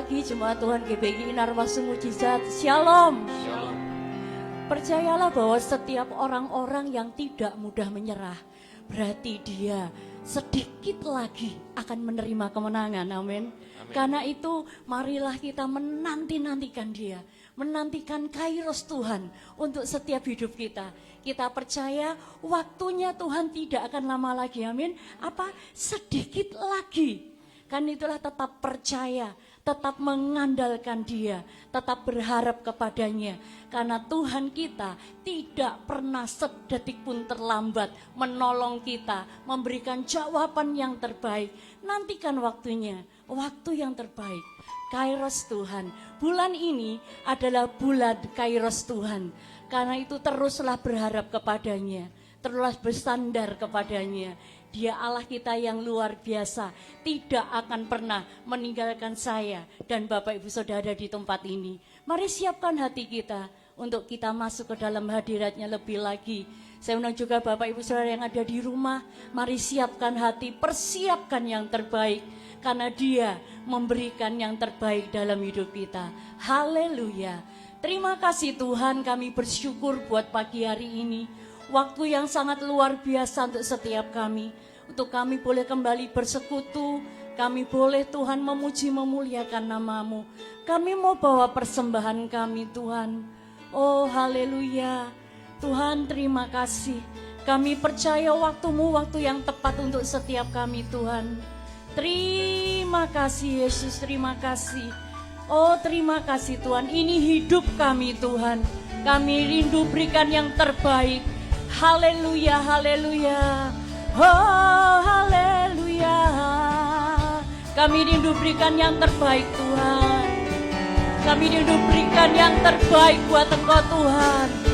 pagi jemaat Tuhan GBI Narwasu Mujizat. Shalom. Shalom. Percayalah bahwa setiap orang-orang yang tidak mudah menyerah, berarti dia sedikit lagi akan menerima kemenangan. Amin. Karena itu marilah kita menanti-nantikan dia, menantikan kairos Tuhan untuk setiap hidup kita. Kita percaya waktunya Tuhan tidak akan lama lagi. Amin. Apa? Sedikit lagi. Kan itulah tetap percaya, tetap mengandalkan dia, tetap berharap kepadanya. Karena Tuhan kita tidak pernah sedetik pun terlambat menolong kita, memberikan jawaban yang terbaik. Nantikan waktunya, waktu yang terbaik. Kairos Tuhan, bulan ini adalah bulan Kairos Tuhan. Karena itu teruslah berharap kepadanya, teruslah bersandar kepadanya. Dia Allah kita yang luar biasa, tidak akan pernah meninggalkan saya dan Bapak Ibu Saudara di tempat ini. Mari siapkan hati kita untuk kita masuk ke dalam hadiratnya lebih lagi. Saya undang juga Bapak Ibu Saudara yang ada di rumah, mari siapkan hati, persiapkan yang terbaik. Karena dia memberikan yang terbaik dalam hidup kita. Haleluya. Terima kasih Tuhan, kami bersyukur buat pagi hari ini. Waktu yang sangat luar biasa untuk setiap kami. Untuk kami boleh kembali bersekutu. Kami boleh Tuhan memuji memuliakan nama-Mu. Kami mau bawa persembahan kami Tuhan. Oh haleluya. Tuhan terima kasih. Kami percaya waktu-Mu waktu yang tepat untuk setiap kami Tuhan. Terima kasih Yesus, terima kasih. Oh terima kasih Tuhan, ini hidup kami Tuhan. Kami rindu berikan yang terbaik. Haleluya, haleluya. Oh haleluya. Kami rindu berikan yang terbaik Tuhan. Kami rindu berikan yang terbaik buat Engkau Tuhan.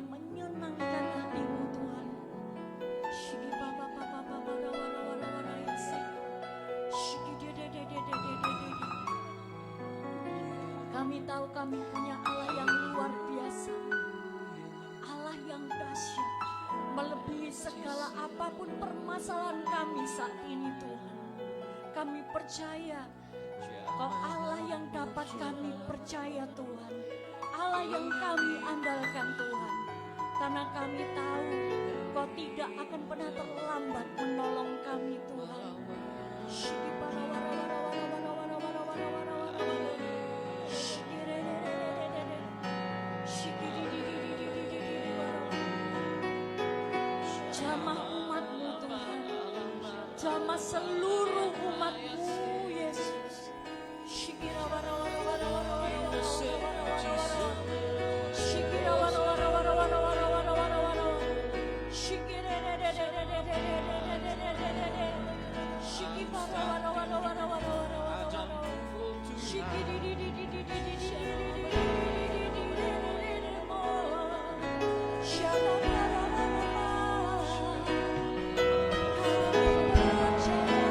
menyenangkan hati-Mu Tuhan. Shiki papa papa papa wara wara wara yase. Shiki de de de de de de de de. Kami tahu kami punya Allah yang luar biasa, Allah yang dahsyat, melebihi segala apapun permasalahan kami saat ini Tuhan. Kami percaya Kau Allah yang dapat kami percaya Tuhan, Allah yang kami andalkan Tuhan. Karena kami tahu Kau tidak akan pernah terlambat menolong kami Tuhan. Shiki para wara wara wara wara wara wara wara wara wara wara. Shiki re re re re re re. Shiki di di di di di di di di wara. Jamah umat-Mu Tuhan, jamah seluruh umat-Mu Yesus. Shikira wara wara wara wara wara wara wara. Shikira wara wara wara wara wara wara wara wara. Shikira re re re re re re re re re re re. Shiki para wara wara wara wara wara wara. Shiki di di di di di di di di di di di di di mo. Shala la la la la. Kami percaya.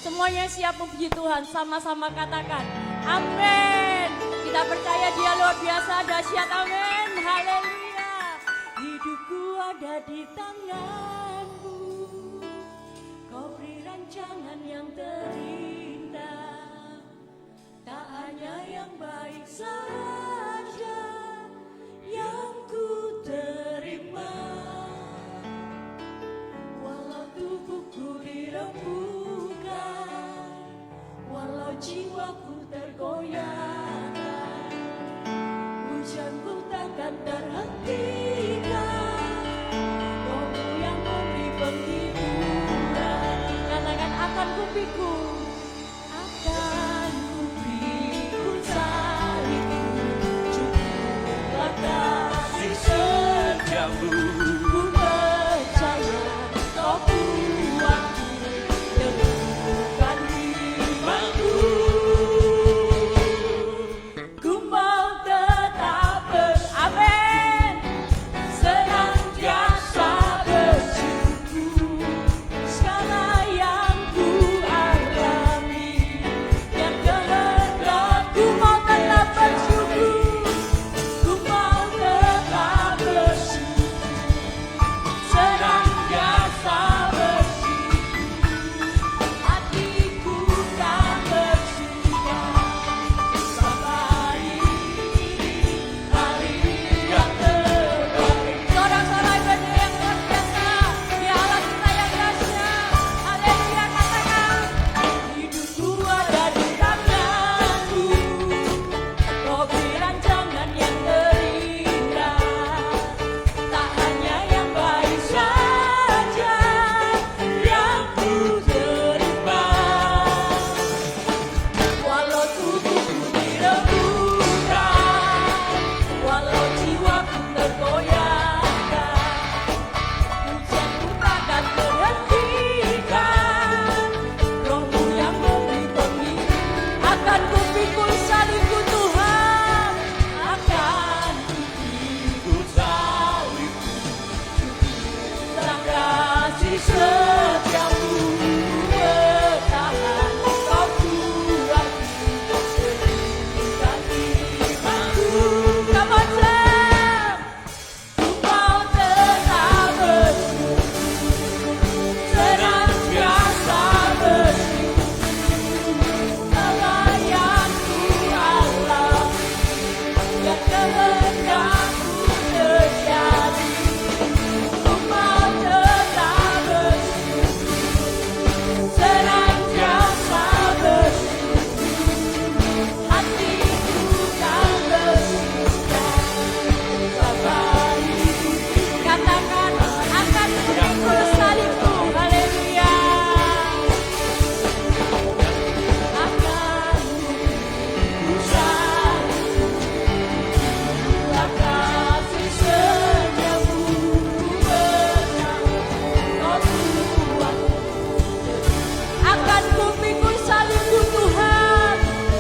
Semuanya siap memuji Tuhan, sama-sama katakan amin. Kita percaya Dia luar biasa, dahsyat, amin. Haleluya. Hidupku ada di tangan-Mu, Kau beri rancangan yang terindah, tak hanya yang baik saja yang ku terima. Walau tubuhku dirembukan, walau jiwaku tergoyahkan, hujanku takkan terhentikan, Rohmu yang memberi penghiburan. Katakan akan kupikul, akan kupikul salibmu, cukuplah kasih setiamu. Ku percaya Kau kuatku, teguhkan imanku. Ku mau tetap amin, senantiasa bersyukur. Segala yang ku alami, yang kehendak ku mau tetap bersyukur. Ku mau tetap bersyukur, senantiasa bersyukur. Hatiku tak bersuka sampai hari yang terbaik. Sorak-sorai berdiri yang luar biasa, Dia Allah kita yang dahsyat. Haleluya, katakan hidupku ada di tangan-Mu, Kau beri rancangan yang terindah, tak hanya yang baik saja yang ku terima. Walau tubuhku dirembukan, walau jiwaku tergoyahkan, hujanku takkan terhentikan, Rohmu yang memberi penghiburan. Akan kupikul salibku Tuhan, akan kupikul salibku, cukuplah kasih setiamu. Bertahan Kau kuatku, teguhkan imanku. Come on, sing. Ku mau tetap bersyukur, senantiasa bersyukur. Segala yang ku alami, yang kehendak-Mu terjadi. Ku mau tetap bersyukur, senantiasa bersyukur. Hatiku tak bersuka sampai. Katakan akan kupikul salibku. Haleluya. Akan kupikul salibku, cukuplah kasih setiamu. Ku percaya Kau kuatku, akan kupikul salibku Tuhan,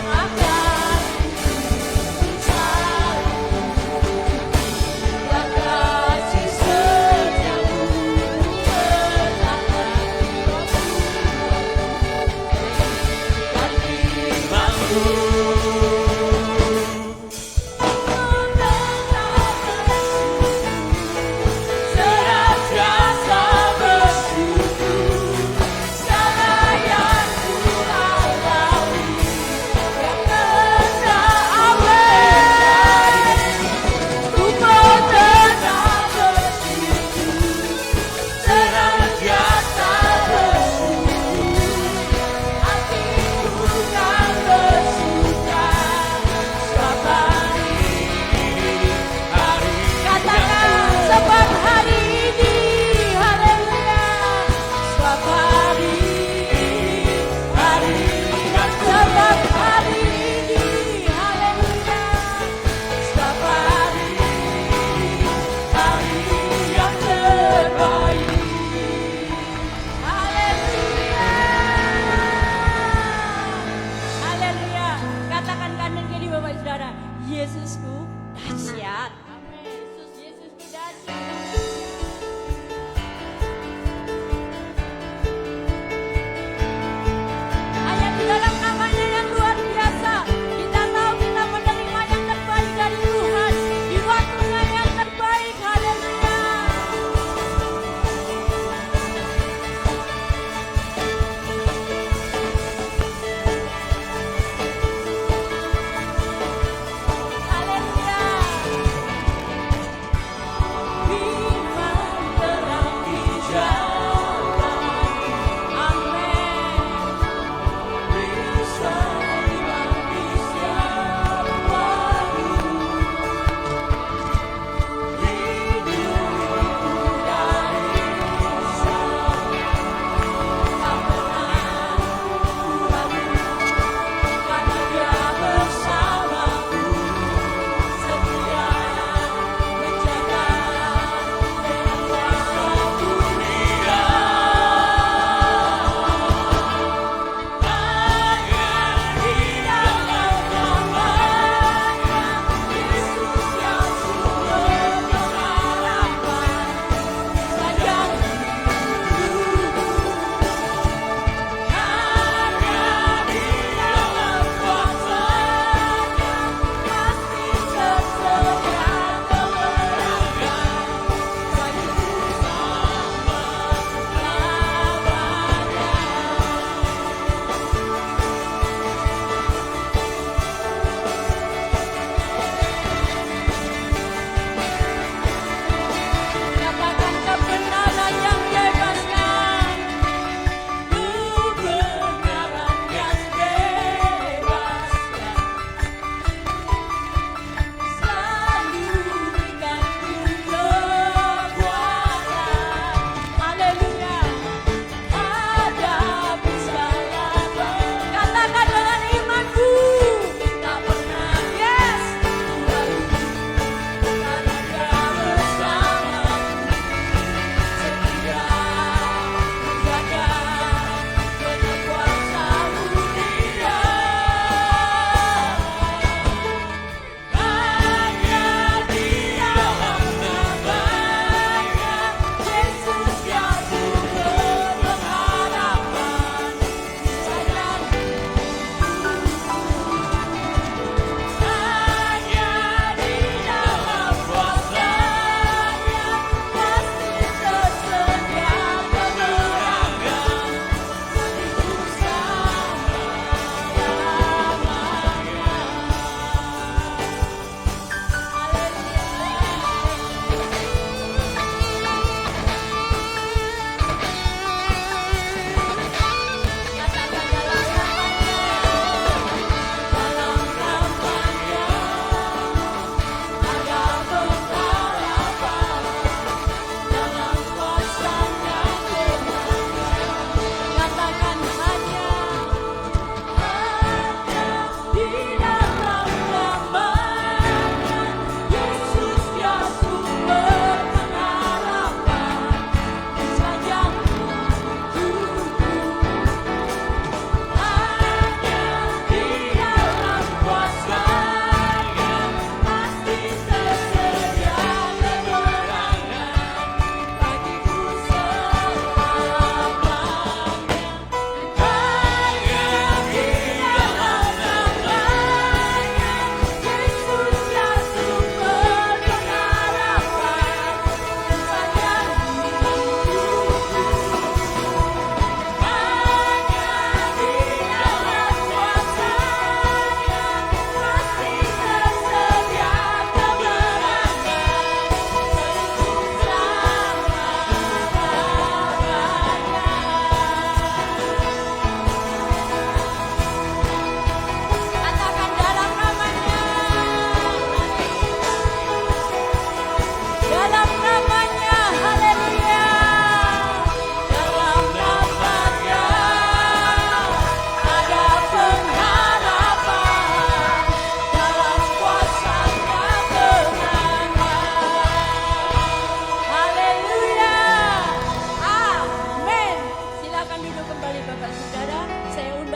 akan kupikul salibku, cukuplah kasih setiamu. Bertahan Kau kuatku, teguhkan imanku. Senantiasa bersyukur. Segala yang ku alami, yang kehendak amin. Ku mau tetap bersyukur, senantiasa bersyukur. Hatiku kan bersyukur,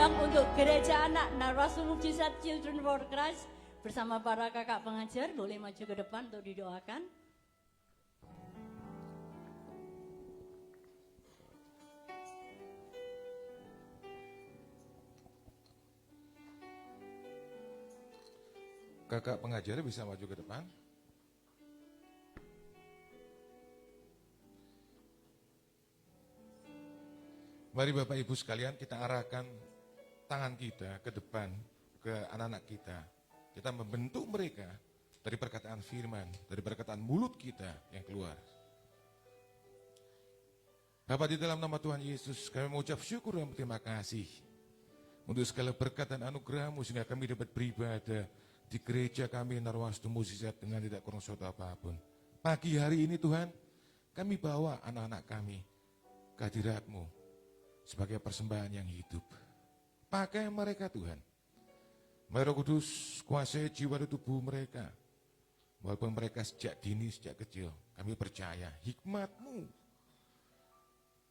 undang untuk gereja anak Narwastu Mukjizat Children for Christ bersama para kakak pengajar boleh maju ke depan untuk didoakan. Kakak pengajar bisa maju ke depan. Mari Bapak Ibu sekalian kita arahkan tangan kita ke depan, ke anak-anak kita. Kita membentuk mereka dari perkataan firman, dari perkataan mulut kita yang keluar. Bapak, di dalam nama Tuhan Yesus kami mengucap syukur dan terima kasih untuk segala berkat dan anugerah-Mu sehingga kami dapat beribadah di gereja kami Narwastu Mukjizat dengan tidak kurang suatu apapun. Pagi hari ini Tuhan, kami bawa anak-anak kami ke hadirat-Mu sebagai persembahan yang hidup. Pakai mereka Tuhan. Mari Roh Kudus kuasai jiwa dan tubuh mereka. Walaupun mereka sejak dini, sejak kecil, kami percaya hikmat-Mu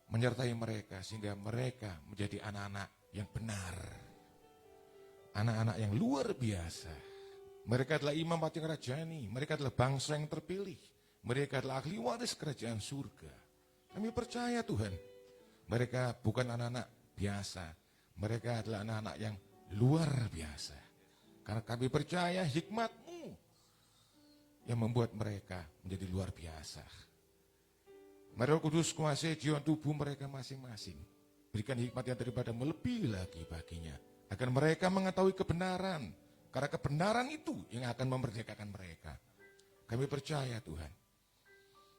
menyertai mereka sehingga mereka menjadi anak-anak yang benar. Anak-anak yang luar biasa. Mereka adalah imam pati kerajani, mereka adalah bangsa yang terpilih. Mereka adalah ahli waris kerajaan surga. Kami percaya Tuhan, mereka bukan anak-anak biasa. Mereka adalah anak-anak yang luar biasa. Karena kami percaya hikmat-Mu yang membuat mereka menjadi luar biasa. Mari Roh Kudus kuasai jiwa tubuh mereka masing-masing. Berikan hikmat yang daripada melebihi lagi baginya. Agar mereka mengetahui kebenaran. Karena kebenaran itu yang akan memerdekakan mereka. Kami percaya Tuhan.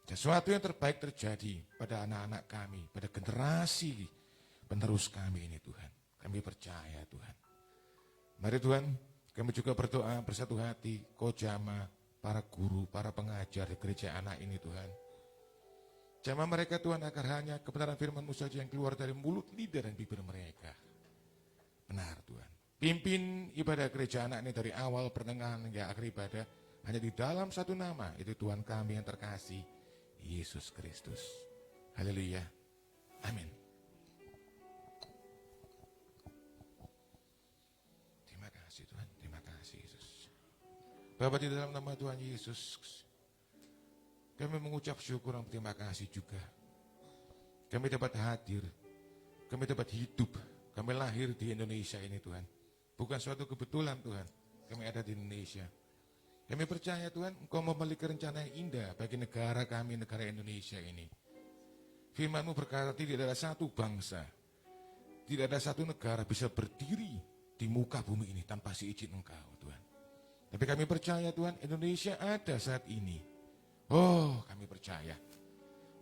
Sesuatu yang terbaik terjadi pada anak-anak kami. Pada generasi penerus kami ini Tuhan. Kami percaya Tuhan. Mari Tuhan, kami juga berdoa bersatu hati. Kau jamah para guru, para pengajar di gereja anak ini Tuhan. Jamah mereka Tuhan agar hanya kebenaran firman-Mu saja yang keluar dari mulut, lidah dan bibir mereka. Benar Tuhan. Pimpin ibadah gereja anak ini dari awal pertengahan hingga akhir ibadah hanya di dalam satu nama, itu Tuhan kami yang terkasih, Yesus Kristus. Haleluya. Amin. Terima kasih Tuhan, terima kasih Yesus. Bapa, di dalam nama Tuhan Yesus, kami mengucap syukur dan terima kasih juga. Kami dapat hadir, kami dapat hidup, kami lahir di Indonesia ini Tuhan. Bukan suatu kebetulan Tuhan, kami ada di Indonesia. Kami percaya Tuhan, Engkau memiliki rencana yang indah bagi negara kami, negara Indonesia ini. Firman-Mu berkata tidak ada satu bangsa, tidak ada satu negara bisa berdiri di muka bumi ini tanpa seizin Engkau Tuhan. Tapi kami percaya Tuhan, Indonesia ada saat ini. Oh, kami percaya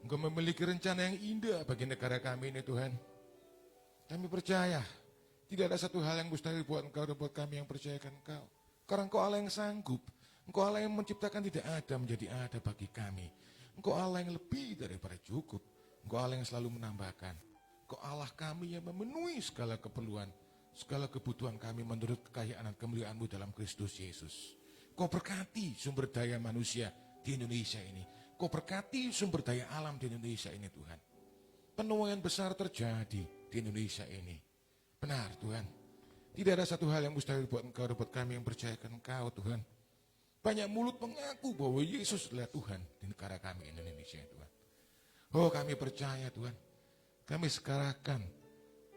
Engkau memiliki rencana yang indah bagi negara kami ini Tuhan. Kami percaya tidak ada satu hal yang mustahil buat Engkau dan buat kami yang percayakan Engkau. Karena Engkau Allah yang sanggup. Engkau Allah yang menciptakan tidak ada menjadi ada bagi kami. Engkau Allah yang lebih daripada cukup. Engkau Allah yang selalu menambahkan. Engkau Allah kami yang memenuhi segala keperluan, segala kebutuhan kami menurut kekayaan dan kemuliaan-Mu dalam Kristus Yesus. Kau berkati sumber daya manusia di Indonesia ini. Kau berkati sumber daya alam di Indonesia ini Tuhan. Penuaian besar terjadi di Indonesia ini. Benar Tuhan. Tidak ada satu hal yang mustahil buat Engkau dan buat kami yang percayakan Engkau Tuhan. Banyak mulut mengaku bahwa Yesus adalah Tuhan di negara kami Indonesia Tuhan. Oh, kami percaya Tuhan. Kami sekarahkan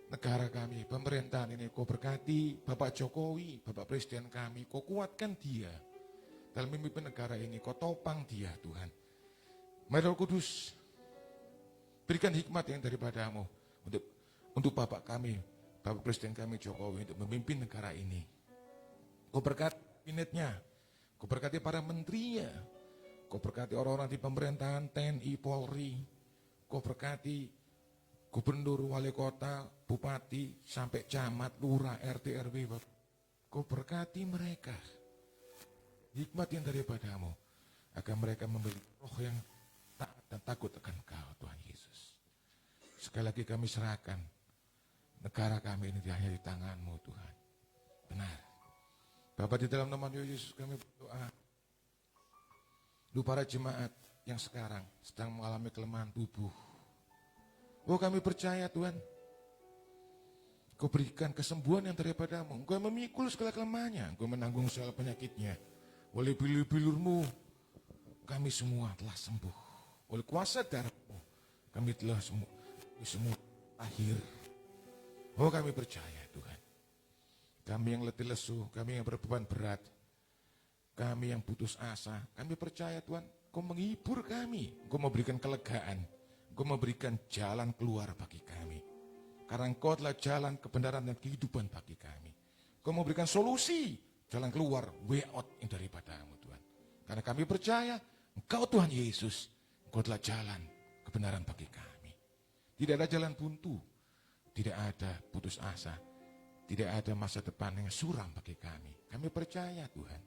negara kami, pemerintahan ini Kau berkati Bapak Jokowi, Bapak Presiden kami. Kau kuatkan dia dalam memimpin negara ini. Kau topang dia Tuhan. Mari Roh Kudus, berikan hikmat yang daripada-Mu untuk Bapak kami, Bapak Presiden kami Jokowi untuk memimpin negara ini. Kau berkati kabinetnya, Kau berkati para menterinya, Kau berkati orang-orang di pemerintahan, TNI, Polri, Kau berkati gubernur, wali kota, bupati, sampai camat, lurah, RT, RW. Kau berkati mereka. Hikmat yang daripada-Mu, agar mereka memiliki roh yang taat dan takut akan Kau Tuhan Yesus. Sekali lagi kami serahkan negara kami ini hanya di tangan-Mu Tuhan. Benar. Bapak, di dalam nama Yesus kami berdoa. Untuk para jemaat yang sekarang sedang mengalami kelemahan tubuh. Oh, kami percaya Tuhan, Engkau berikan kesembuhan yang daripadamu. Engkau memikul segala kelemahannya. Engkau menanggung segala penyakitnya. Oleh bilur-bilurmu, kami semua telah sembuh. Oleh kuasa darahmu, kami telah semua akhir. Oh, kami percaya Tuhan. Kami yang letih lesu, kami yang berbeban berat, kami yang putus asa, kami percaya Tuhan, Engkau menghibur kami. Engkau memberikan kelegaan. Engkau memberikan jalan keluar bagi kami. Karena Engkau adalah jalan kebenaran dan kehidupan bagi kami. Engkau memberikan solusi, jalan keluar, way out yang daripadamu Tuhan. Karena kami percaya, Engkau Tuhan Yesus, Engkau adalah jalan kebenaran bagi kami. Tidak ada jalan buntu, tidak ada putus asa, tidak ada masa depan yang suram bagi kami. Kami percaya Tuhan.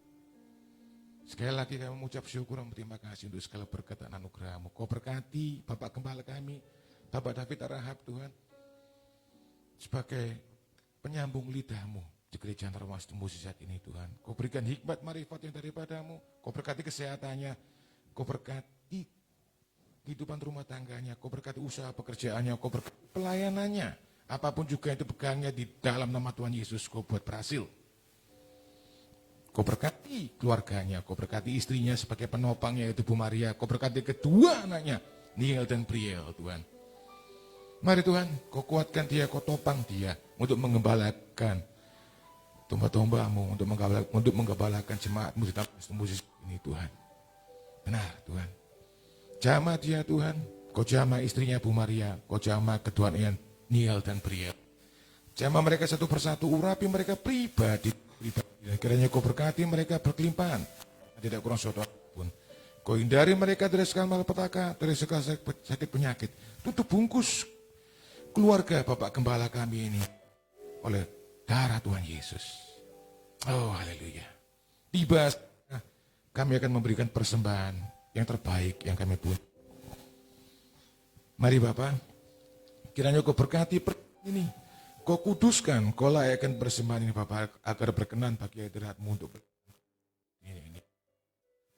Sekali lagi kami mengucap syukur dan berterima kasih untuk segala berkat dan anugerah-Mu. Kau berkati Bapak Gembala kami, Bapak David Arahap Tuhan, sebagai penyambung lidah-Mu di gereja Narwastu Mujizat ini Tuhan. Kau berikan hikmat marifat yang daripadamu, Kau berkati kesehatannya, Kau berkati kehidupan rumah tangganya, Kau berkati usaha pekerjaannya, Kau berkati pelayanannya. Apapun juga yang dipegangnya di dalam nama Tuhan Yesus, Kau buat berhasil. Kau berkati keluarganya, Kau berkati istrinya sebagai penopangnya yaitu Bu Maria, Kau berkati kedua anaknya, Niel dan Priel Tuhan. Mari Tuhan, Kau kuatkan dia, Kau topang dia untuk mengembalakan domba-domba-Mu, untuk menggembalakan jemaat-Mu di Narwastu Mujizat ini Tuhan. Benar Tuhan. Jamah dia Tuhan, Kau jamah istrinya Bu Maria, Kau jamah kedua anaknya Niel dan Priel. Jamah mereka satu persatu, urapi mereka pribadi. Kiranya Kau berkati mereka berkelimpahan, tidak kurang suatu apapun. Kau hindari mereka dari segala malapetaka, dari segala sakit penyakit. Tutup bungkus keluarga Bapak Gembala kami ini oleh darah Tuhan Yesus. Oh haleluya. Tiba kami akan memberikan persembahan yang terbaik yang kami punya. Mari Bapak, kiranya Kau berkati ini. Kau kuduskan, Kau layakkan persembahan ini Bapak agar berkenan bagi hadirat-Mu untuk ini.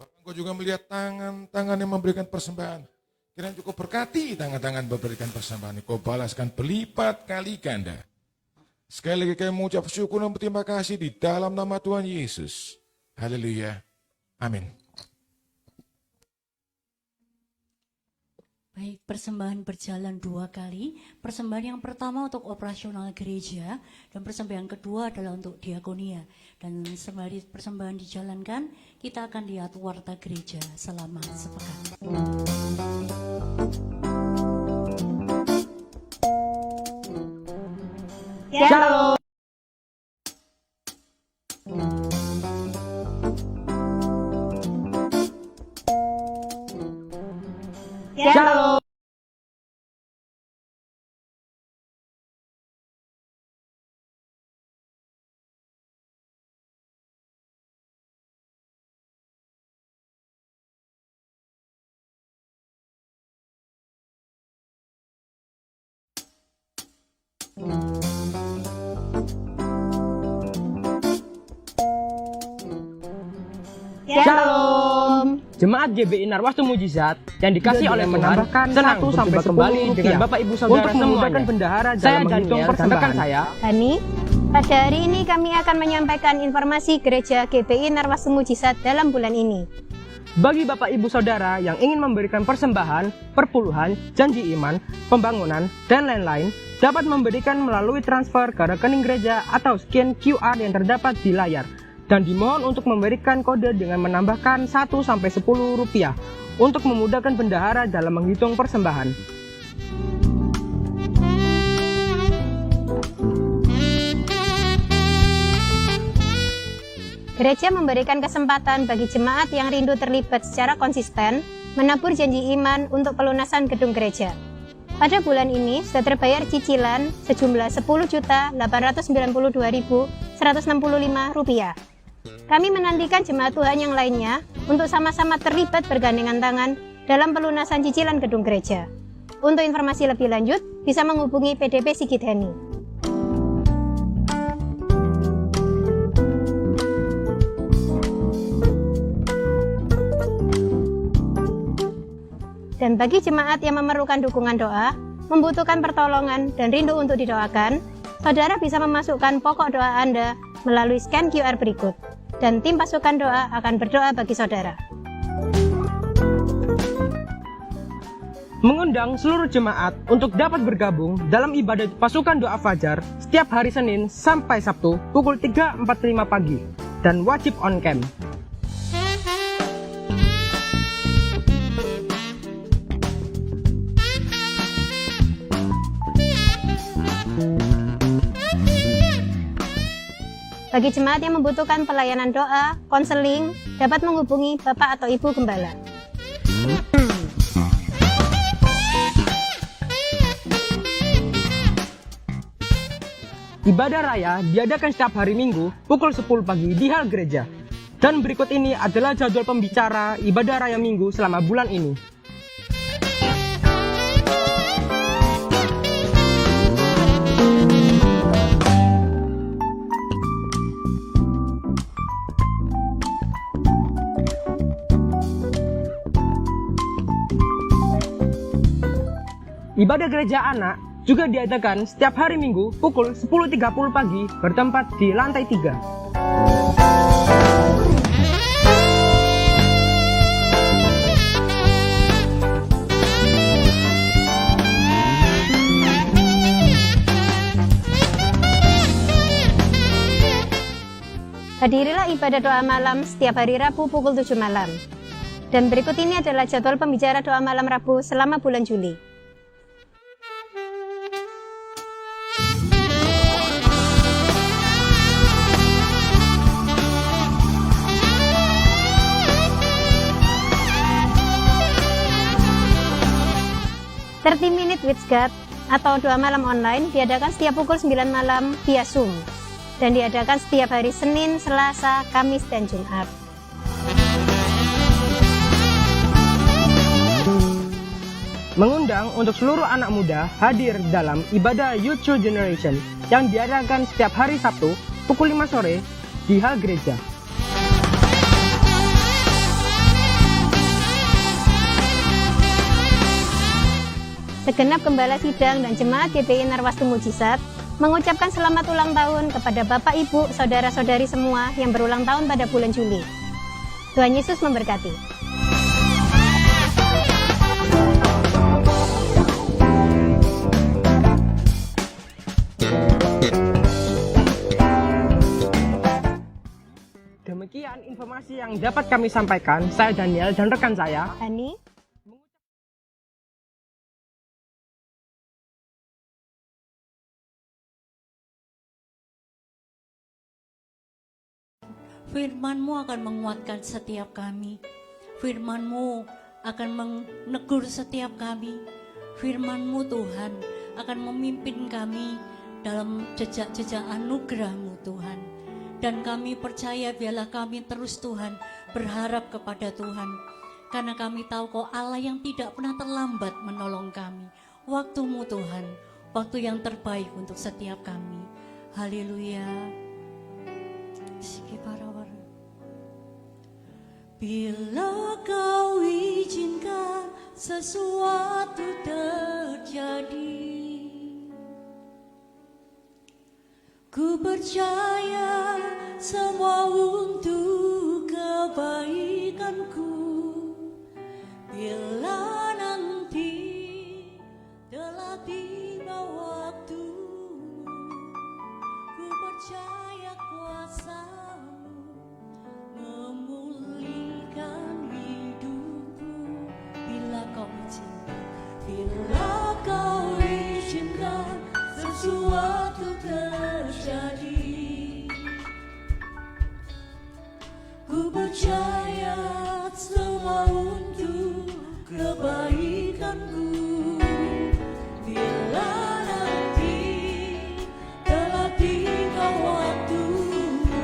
Bapak Kau juga melihat tangan-tangan yang memberikan persembahan. Kiranya Kau berkati tangan-tangan memberikan persembahan ini. Kau balaskan berlipat kali ganda. Sekali lagi kami mengucap syukur dan berterima kasih di dalam nama Tuhan Yesus. Haleluya. Amin. Baik, persembahan berjalan 2 kali. Persembahan yang pertama untuk operasional gereja, dan persembahan kedua adalah untuk diakonia. Dan sembari persembahan dijalankan, kita akan lihat warta gereja selama sepekan. Shalom. Shalom. Shalom. Jemaat GBI Narwastu Mujizat yang dikasih oleh Tuhan menambahkan senang 1 sampai berjumpa 10 kembali rupiah dengan Bapak Ibu Saudara untuk memudahkan semuanya. bendahara Saya dalam menghitung Daniel dan rekan persembahan. saya. Hani, pada hari ini kami akan menyampaikan informasi gereja GBI Narwastu Mujizat dalam bulan ini. Bagi Bapak Ibu Saudara yang ingin memberikan persembahan, perpuluhan, janji iman, pembangunan, dan lain-lain, dapat memberikan melalui transfer ke rekening gereja atau scan QR yang terdapat di layar. Dan dimohon untuk memberikan kode dengan menambahkan 1 sampai 10 rupiah untuk memudahkan bendahara dalam menghitung persembahan. Gereja memberikan kesempatan bagi jemaat yang rindu terlibat secara konsisten menabur janji iman untuk pelunasan gedung gereja. Pada bulan ini sudah terbayar cicilan sejumlah Rp10.892.165. Kami menantikan jemaat Tuhan yang lainnya untuk sama-sama terlibat bergandengan tangan dalam pelunasan cicilan gedung gereja. Untuk informasi lebih lanjut, bisa menghubungi PDP Sigit Heni. Dan bagi jemaat yang memerlukan dukungan doa, membutuhkan pertolongan dan rindu untuk didoakan, saudara bisa memasukkan pokok doa Anda melalui scan QR berikut, dan tim pasukan doa akan berdoa bagi saudara. Mengundang seluruh jemaat untuk dapat bergabung dalam ibadah pasukan doa fajar setiap hari Senin sampai Sabtu pukul 3.45 pagi dan wajib on cam. Bagi jemaat yang membutuhkan pelayanan doa, konseling, dapat menghubungi Bapak atau Ibu Gembala. Ibadah raya diadakan setiap hari Minggu pukul 10 pagi di hal gereja. Dan berikut ini adalah jadwal pembicara ibadah raya Minggu selama bulan ini. Ibadah gereja anak juga diadakan setiap hari Minggu pukul 10.30 pagi bertempat di lantai 3. Hadirilah ibadah doa malam setiap hari Rabu pukul 7 malam. Dan berikut ini adalah jadwal pembicara doa malam Rabu selama bulan Juli. "30 Minute with God" atau doa malam online diadakan setiap pukul 9 malam via Zoom dan diadakan setiap hari Senin, Selasa, Kamis, dan Jumat. Mengundang untuk seluruh anak muda hadir dalam ibadah Youth True Generation yang diadakan setiap hari Sabtu pukul 5 sore di hal gereja. Segenap gembala sidang dan jemaat GPI Narwastu Mujizat mengucapkan selamat ulang tahun kepada Bapak, Ibu, Saudara-saudari semua yang berulang tahun pada bulan Juli. Tuhan Yesus memberkati. Demikian informasi yang dapat kami sampaikan. Saya Daniel dan rekan saya Ani. Firman-Mu akan menguatkan setiap kami. Firman-Mu akan menegur setiap kami. Firman-Mu Tuhan akan memimpin kami dalam jejak-jejak anugerah-Mu Tuhan. Dan kami percaya biarlah kami terus Tuhan berharap kepada Tuhan. Karena kami tahu Kau Allah yang tidak pernah terlambat menolong kami. Waktu-Mu Tuhan, waktu yang terbaik untuk setiap kami. Haleluya. Bila Kau izinkan sesuatu terjadi, ku percaya semua untuk kebaikanku. Bila nanti telah tiba waktumu, ku percaya kuasa-Mu memulihkan hidupku. Bila Kau izinkan, bila Kau izinkan sesuatu terjadi, ku percaya semua untuk kebaikanku. Bila nanti telah tiba waktumu,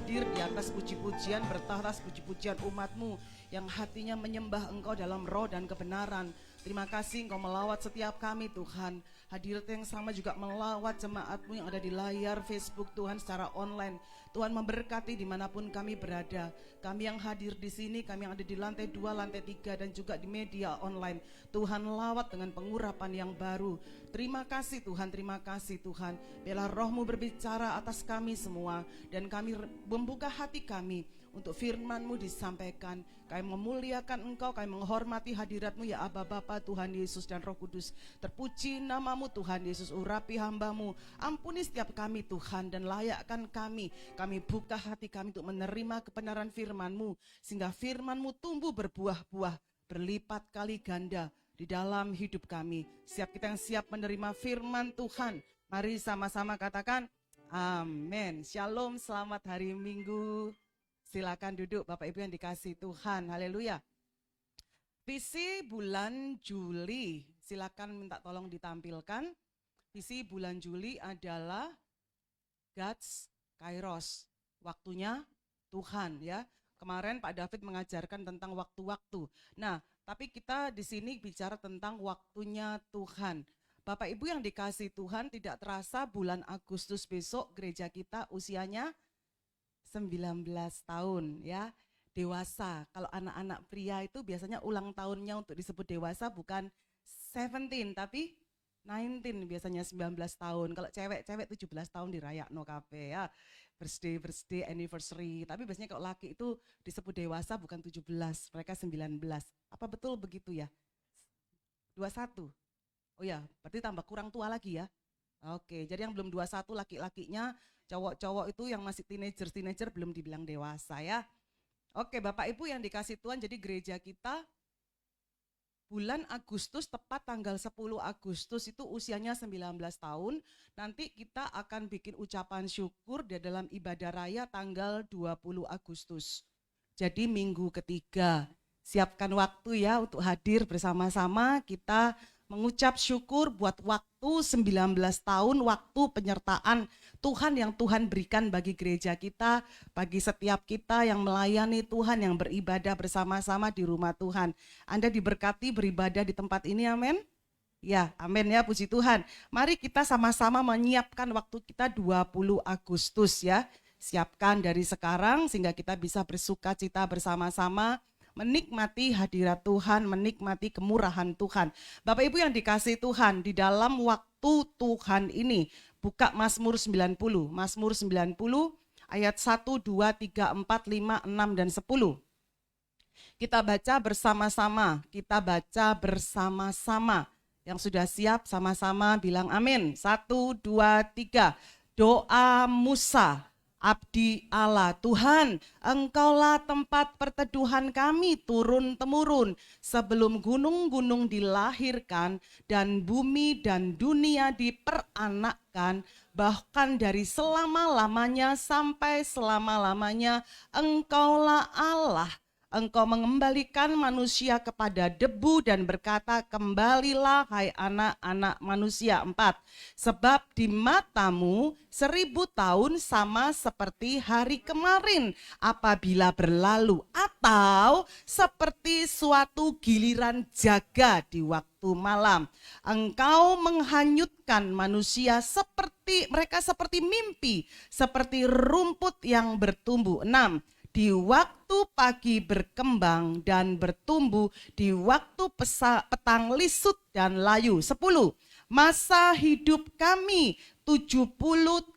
hadir di atas puji-pujian, bertahta puji-pujian umat-Mu yang hatinya menyembah Engkau dalam roh dan kebenaran. Terima kasih Engkau melawat setiap kami Tuhan. Hadirat yang sama juga melawat jemaat-Mu yang ada di layar Facebook Tuhan secara online. Tuhan memberkati dimanapun kami berada. Kami yang hadir di sini, kami yang ada di lantai 2, lantai 3 dan juga di media online. Tuhan lawat dengan pengurapan yang baru. Terima kasih Tuhan, terima kasih Tuhan. Biarlah roh-Mu berbicara atas kami semua. Dan kami membuka hati kami untuk firman-Mu disampaikan. Kami memuliakan Engkau, kami menghormati hadirat-Mu ya Aba Bapa, Tuhan Yesus dan Roh Kudus. Terpuji nama-Mu Tuhan Yesus, urapi hamba-Mu. Ampuni setiap kami Tuhan dan layakkan kami. Kami buka hati kami untuk menerima kebenaran firman-Mu. Sehingga firman-Mu tumbuh berbuah-buah, berlipat kali ganda di dalam hidup kami. Siap kita yang siap menerima firman Tuhan. Mari sama-sama katakan amin. Shalom, selamat hari Minggu. Silakan duduk Bapak Ibu yang dikasihi Tuhan. Haleluya. Visi bulan Juli, silakan minta tolong ditampilkan. Visi bulan Juli adalah God's Kairos, waktunya Tuhan ya. Kemarin Pak David mengajarkan tentang waktu-waktu. Nah, tapi kita di sini bicara tentang waktunya Tuhan. Bapak Ibu yang dikasihi Tuhan, tidak terasa bulan Agustus besok gereja kita usianya 19 tahun ya, dewasa. Kalau anak-anak pria itu biasanya ulang tahunnya untuk disebut dewasa bukan 17 tapi 19, biasanya 19 tahun. Kalau cewek-cewek 17 tahun dirayakno kabeh ya. Birthday, anniversary. Tapi biasanya kalau laki itu disebut dewasa bukan 17, mereka 19. Apa betul begitu ya? 21. Oh ya, berarti tambah kurang tua lagi ya. Oke, jadi yang belum 21 laki-lakinya, cowok-cowok itu yang masih teenager belum dibilang dewasa ya. Oke, Bapak Ibu yang dikasih Tuhan, jadi gereja kita bulan Agustus, tepat tanggal 10 Agustus itu usianya 19 tahun. Nanti kita akan bikin ucapan syukur di dalam ibadah raya tanggal 20 Agustus. Jadi minggu ketiga. Siapkan waktu ya untuk hadir bersama-sama kita mengucap syukur buat waktu 19 tahun, waktu penyertaan Tuhan yang Tuhan berikan bagi gereja kita, bagi setiap kita yang melayani Tuhan, yang beribadah bersama-sama di rumah Tuhan. Anda diberkati beribadah di tempat ini, amin? Ya, amin ya, puji Tuhan. Mari kita sama-sama menyiapkan waktu kita 20 Agustus ya. Siapkan dari sekarang sehingga kita bisa bersuka cita bersama-sama, menikmati hadirat Tuhan, menikmati kemurahan Tuhan. Bapak Ibu yang dikasihi Tuhan, di dalam waktu Tuhan ini, buka Mazmur 90. Mazmur 90 ayat 1, 2, 3, 4, 5, 6, dan 10. Kita baca bersama-sama. Yang sudah siap sama-sama bilang amin. 1, 2, 3. Doa Musa. Abdi Allah, Tuhan, Engkaulah tempat perteduhan kami turun-temurun sebelum gunung-gunung dilahirkan dan bumi dan dunia diperanakkan, bahkan dari selama-lamanya sampai selama-lamanya Engkaulah Allah. Engkau mengembalikan manusia kepada debu dan berkata, kembalilah hai anak-anak manusia. 4. Sebab di matamu 1000 tahun sama seperti hari kemarin apabila berlalu, atau seperti suatu giliran jaga di waktu malam. Engkau menghanyutkan manusia mereka seperti mimpi, seperti rumput yang bertumbuh. 6. Di waktu pagi berkembang dan bertumbuh, di waktu petang lisut dan layu. 10. Masa hidup kami 70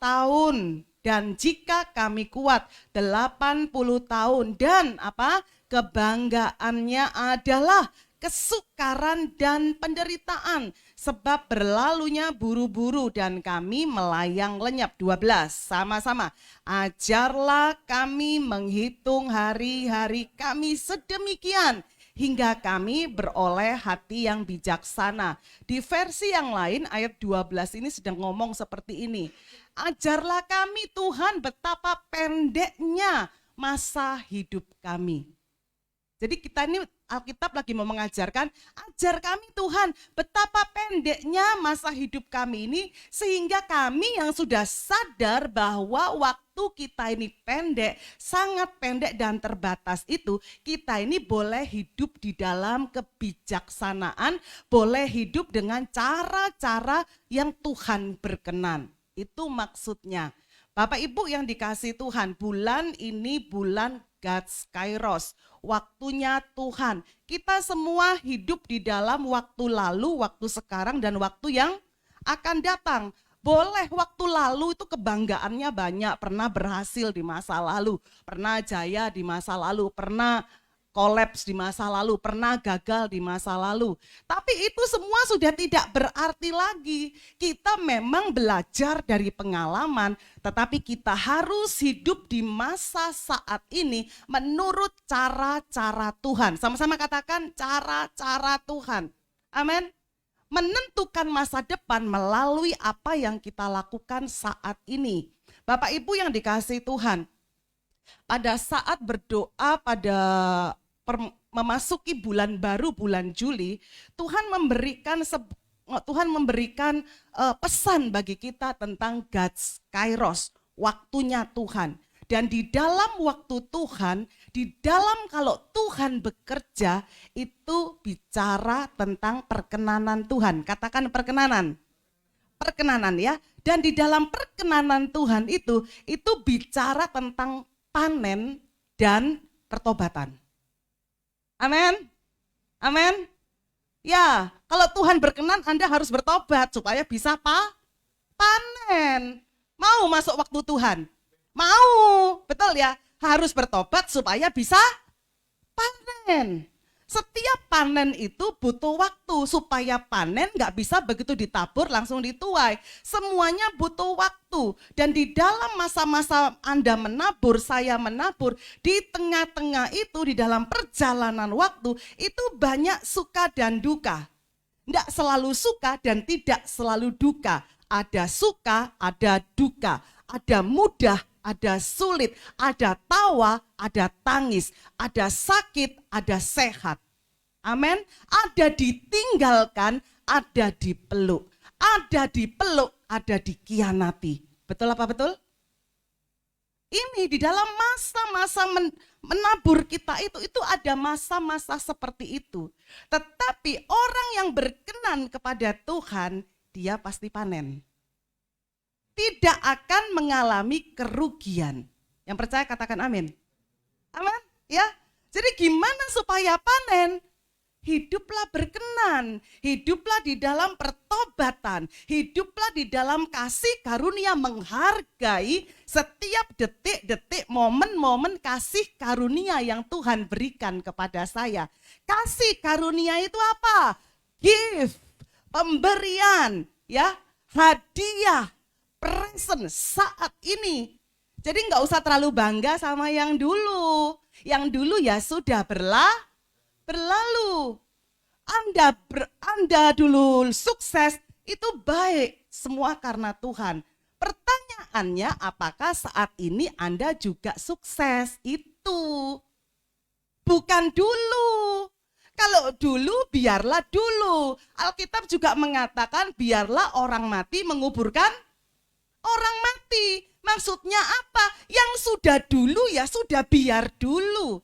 tahun, dan jika kami kuat 80 tahun. Dan apa? Kebanggaannya adalah kesukaran dan penderitaan, sebab berlalunya buru-buru dan kami melayang lenyap. 12. Sama-sama. Ajarlah kami menghitung hari-hari kami sedemikian hingga kami beroleh hati yang bijaksana. Di versi yang lain ayat 12 ini sedang ngomong seperti ini. Ajarlah kami Tuhan betapa pendeknya masa hidup kami. Jadi kita ini Alkitab lagi mau mengajarkan, ajar kami Tuhan betapa pendeknya masa hidup kami ini sehingga kami yang sudah sadar bahwa waktu kita ini pendek, sangat pendek dan terbatas itu, kita ini boleh hidup di dalam kebijaksanaan, boleh hidup dengan cara-cara yang Tuhan berkenan. Itu maksudnya. Bapak Ibu yang dikasihi Tuhan, bulan ini bulan God's Kairos, waktunya Tuhan. Kita semua hidup di dalam waktu lalu, waktu sekarang, dan waktu yang akan datang. Boleh waktu lalu itu kebanggaannya banyak, pernah berhasil di masa lalu, pernah jaya di masa lalu, pernah kolaps di masa lalu, pernah gagal di masa lalu. Tapi itu semua sudah tidak berarti lagi. Kita memang belajar dari pengalaman, tetapi kita harus hidup di masa saat ini menurut cara-cara Tuhan. Sama-sama katakan cara-cara Tuhan. Amin. Menentukan masa depan melalui apa yang kita lakukan saat ini. Bapak Ibu yang dikasihi Tuhan, pada saat berdoa pada memasuki bulan baru, bulan Juli, Tuhan memberikan pesan bagi kita tentang God's Kairos, waktunya Tuhan. Dan di dalam waktu Tuhan, di dalam kalau Tuhan bekerja, itu bicara tentang perkenanan Tuhan. Katakan perkenanan. Perkenanan ya. Dan di dalam perkenanan Tuhan itu bicara tentang panen dan pertobatan. Amin. Amin. Ya, kalau Tuhan berkenan Anda harus bertobat supaya bisa panen. Mau masuk waktu Tuhan? Mau, betul ya? Harus bertobat supaya bisa panen. Setiap panen itu butuh waktu, supaya panen nggak bisa begitu ditabur langsung dituai. Semuanya butuh waktu. Dan di dalam masa-masa Anda menabur, saya menabur, di tengah-tengah itu, di dalam perjalanan waktu, itu banyak suka dan duka. Nggak selalu suka dan tidak selalu duka. Ada suka, ada duka. Ada mudah, ada sulit, ada tawa, ada tangis, ada sakit, ada sehat. Amin. Ada ditinggalkan, ada dipeluk. Ada dipeluk, ada dikhianati. Betul apa betul? Ini di dalam masa-masa menabur kita itu ada masa-masa seperti itu. Tetapi orang yang berkenan kepada Tuhan, dia pasti panen. Tidak akan mengalami kerugian. Yang percaya katakan amin. Amin, ya. Jadi gimana supaya panen? Hiduplah berkenan, hiduplah di dalam pertobatan, hiduplah di dalam kasih karunia, menghargai setiap detik-detik, momen-momen kasih karunia yang Tuhan berikan kepada saya. Kasih karunia itu apa? Gift, pemberian, ya, hadiah. Present saat ini. Jadi nggak usah terlalu bangga sama yang dulu. Yang dulu ya sudah berlalu. Anda dulu sukses itu baik, semua karena Tuhan. Pertanyaannya, apakah saat ini Anda juga sukses? Itu bukan dulu. Kalau dulu biarlah dulu. Alkitab juga mengatakan biarlah orang mati menguburkan orang mati. Maksudnya apa? Yang sudah dulu ya sudah, biar dulu.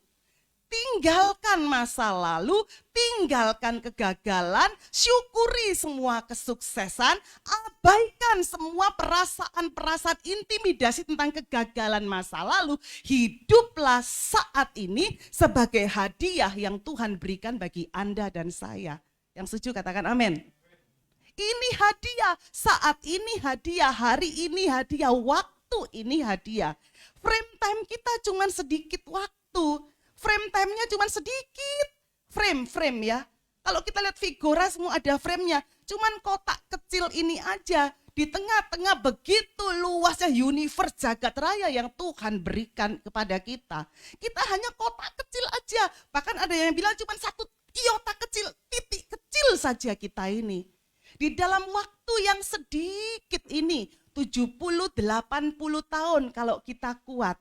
Tinggalkan masa lalu, tinggalkan kegagalan, syukuri semua kesuksesan, abaikan semua perasaan-perasaan intimidasi tentang kegagalan masa lalu. Hiduplah saat ini sebagai hadiah yang Tuhan berikan bagi Anda dan saya. Yang setuju katakan amin. Ini hadiah, saat ini hadiah, hari ini hadiah, waktu ini hadiah. Frame time kita cuma sedikit waktu, frame time-nya cuma sedikit, frame ya. Kalau kita lihat Figura semua ada frame-nya, cuman kotak kecil ini aja. Di tengah-tengah begitu luasnya universe jagat raya yang Tuhan berikan kepada kita. Kita hanya kotak kecil aja, bahkan ada yang bilang cuma satu iota kecil, titik kecil saja kita ini. Di dalam waktu yang sedikit ini, 70-80 tahun kalau kita kuat.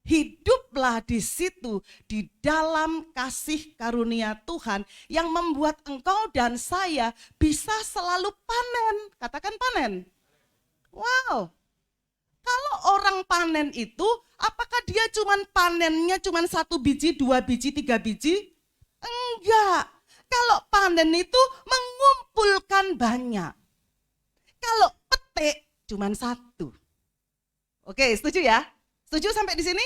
hiduplah di situ di dalam kasih karunia Tuhan yang membuat engkau dan saya bisa selalu panen. Katakan panen. Wow. Kalau orang panen itu, apakah dia panennya cuma 1 biji, 2 biji, 3 biji? Enggak. Kalau panen itu mengumpulkan banyak. Kalau petik cuma 1. Oke, setuju ya? Setuju sampai di sini?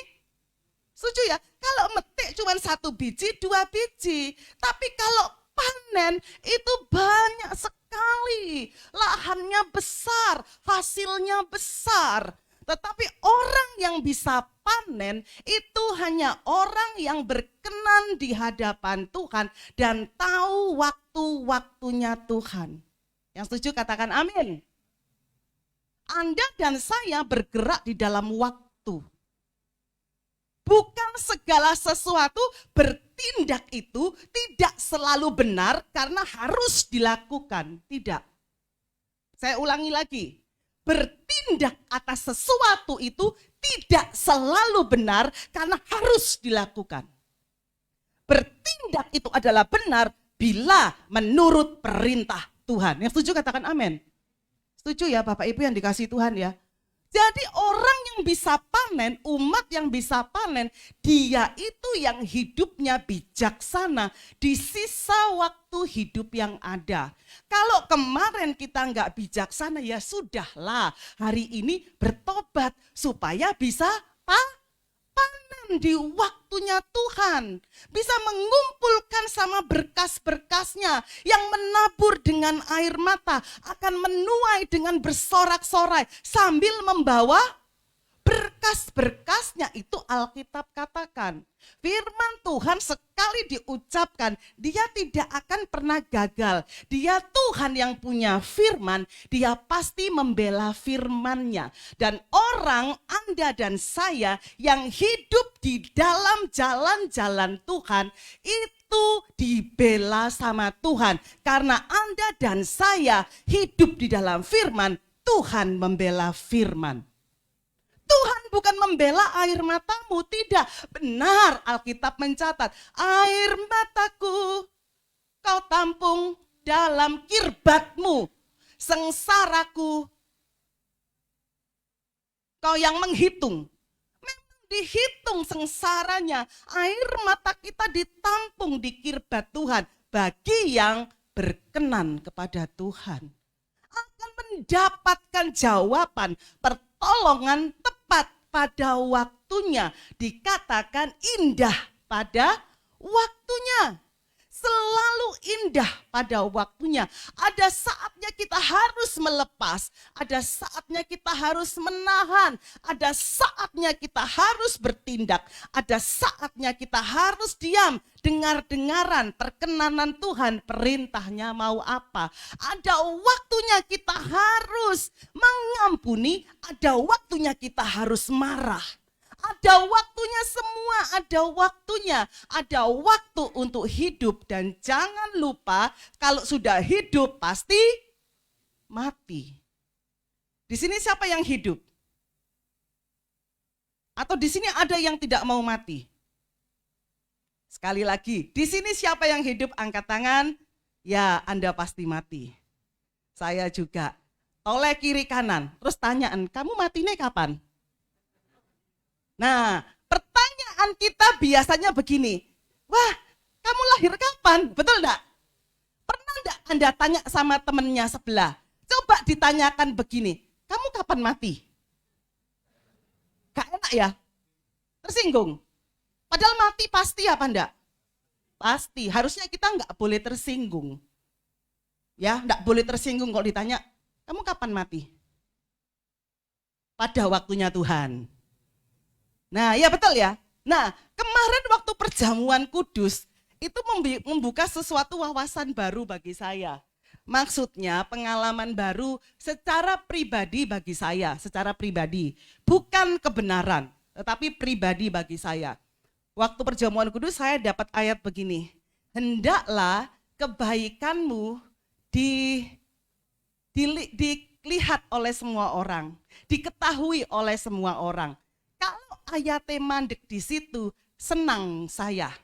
Setuju ya? Kalau metik cuma 1 biji, 2 biji. Tapi kalau panen itu banyak sekali. Lahannya besar, hasilnya besar. Tetapi orang yang bisa panen itu hanya orang yang berkenan di hadapan Tuhan dan tahu waktu-waktunya Tuhan. Yang setuju katakan amin. Anda dan saya bergerak di dalam waktu. Bukan segala sesuatu bertindak itu tidak selalu benar karena harus dilakukan. Tidak. Saya ulangi lagi. Bertindak atas sesuatu itu tidak selalu benar karena harus dilakukan. Bertindak itu adalah benar bila menurut perintah Tuhan. Yang setuju katakan amin. Setuju ya Bapak Ibu yang dikasihi Tuhan ya. Jadi orang yang bisa panen, umat yang bisa panen, dia itu yang hidupnya bijaksana di sisa waktu hidup yang ada. Kalau kemarin kita nggak bijaksana, ya sudahlah, hari ini bertobat supaya bisa panen di waktunya Tuhan. Bisa mengumpulkan sama berkas-berkasnya yang menabur dengan air mata, akan menuai dengan bersorak-sorai sambil membawa berkas-berkasnya. Itu Alkitab katakan. Firman Tuhan sekali diucapkan, dia tidak akan pernah gagal. Dia Tuhan yang punya firman, dia pasti membela firman-Nya. Dan orang, Anda dan saya yang hidup di dalam jalan-jalan Tuhan, itu dibela sama Tuhan. Karena Anda dan saya hidup di dalam firman, Tuhan membela firman. Tuhan bukan membela air matamu, tidak. Benar Alkitab mencatat, air mataku kau tampung dalam kirbatmu, sengsaraku kau yang menghitung. Memang dihitung sengsaranya, air mata kita ditampung di kirbat Tuhan. Bagi yang berkenan kepada Tuhan akan mendapatkan jawaban, pertolongan tepat pada waktunya. Dikatakan indah pada waktunya. Selalu indah pada waktunya. Ada saatnya kita harus melepas, ada saatnya kita harus menahan, ada saatnya kita harus bertindak, ada saatnya kita harus diam, dengar-dengaran perkenanan Tuhan, perintahnya mau apa. Ada waktunya kita harus mengampuni, ada waktunya kita harus marah. Ada waktunya semua, ada waktunya. Ada waktu untuk hidup dan jangan lupa kalau sudah hidup pasti mati. Di sini siapa yang hidup? Atau di sini ada yang tidak mau mati? Sekali lagi, di sini siapa yang hidup? Angkat tangan. Ya, Anda pasti mati. Saya juga. Toleh kiri kanan. Terus tanyaan, kamu matinya kapan? Nah, pertanyaan kita biasanya begini. Wah, kamu lahir kapan? Betul enggak? Pernah enggak Anda tanya sama temennya sebelah? Coba ditanyakan begini, kamu kapan mati? Gak enak ya? Tersinggung. Padahal mati pasti apa enggak? Pasti. Harusnya kita enggak boleh tersinggung. Ya, enggak boleh tersinggung kalau ditanya, kamu kapan mati? Pada waktunya Tuhan. Nah, ya betul ya. Nah, kemarin waktu perjamuan kudus, itu membuka sesuatu wawasan baru bagi saya. Maksudnya pengalaman baru secara pribadi bagi saya, secara pribadi. Bukan kebenaran, tetapi pribadi bagi saya. Waktu perjamuan kudus saya dapat ayat begini. Hendaklah kebaikanmu dilihat oleh semua orang, diketahui oleh semua orang. Kalau ayate mandek di situ, senang saya.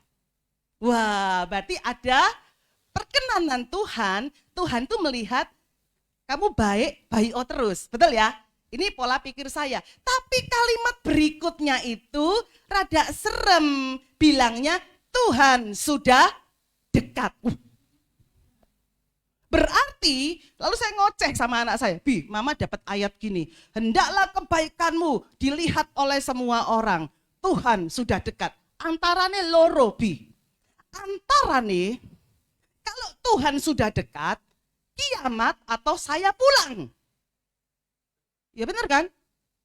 Wah, berarti ada perkenanan Tuhan. Tuhan tuh melihat kamu baik terus, betul ya? Ini pola pikir saya. Tapi kalimat berikutnya itu rada serem. Bilangnya Tuhan sudah dekat. Berarti, lalu saya ngoceh sama anak saya, Bi, mama dapat ayat gini, hendaklah kebaikanmu dilihat oleh semua orang, Tuhan sudah dekat. Antarane loro, Bi. Antarane, kalau Tuhan sudah dekat, kiamat atau saya pulang. Ya benar kan?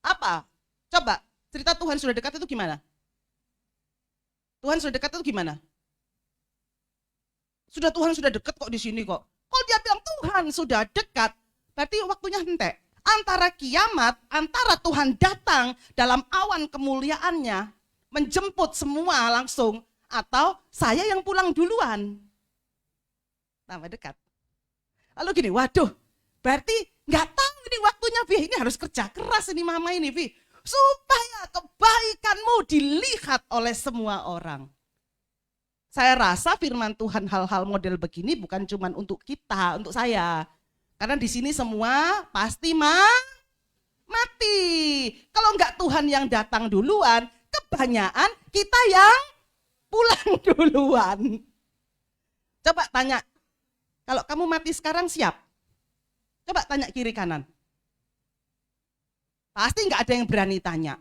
Apa? Coba, cerita Tuhan sudah dekat itu gimana? Tuhan sudah dekat itu gimana? Tuhan sudah dekat kok di sini kok. Kalau dia bilang Tuhan sudah dekat, berarti waktunya hentek. Antara kiamat, antara Tuhan datang dalam awan kemuliaannya, menjemput semua langsung, atau saya yang pulang duluan. Tambah dekat. Lalu gini, waduh, berarti nggak tahu ini waktunya, Vi. Ini harus kerja keras ini mama ini, Vi. Supaya kebaikanmu dilihat oleh semua orang. Saya rasa firman Tuhan hal-hal model begini bukan cuma untuk kita, untuk saya. Karena di sini semua pasti mati. Kalau enggak Tuhan yang datang duluan, kebanyakan kita yang pulang duluan. Coba tanya, kalau kamu mati sekarang siap? Coba tanya kiri kanan. Pasti enggak ada yang berani tanya.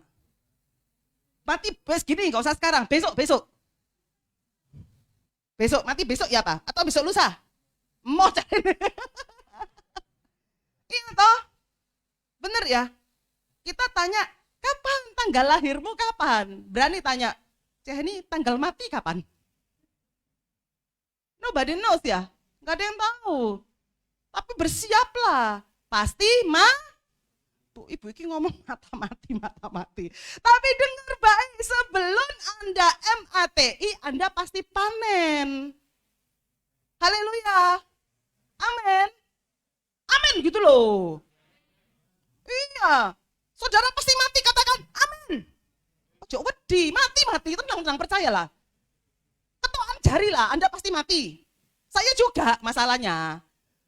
Mati bes gini, enggak usah sekarang, besok. Besok, mati besok ya Pak? Atau besok lusa? Mau cari. Iya toh? Bener ya? Kita tanya, kapan tanggal lahirmu kapan? Berani tanya, ini tanggal mati kapan? Nobody knows ya? Gak ada yang tahu. Tapi bersiaplah. Pasti Ibu ini ngomong mata mati. Tapi dengar baik, sebelum Anda MATI, Anda pasti panen. Haleluya. Amin. Amin gitu loh. Iya. Saudara pasti mati, katakan amin. Ojo wedi, mati, tenang, percayalah. Ketuaan jarilah, Anda pasti mati. Saya juga masalahnya.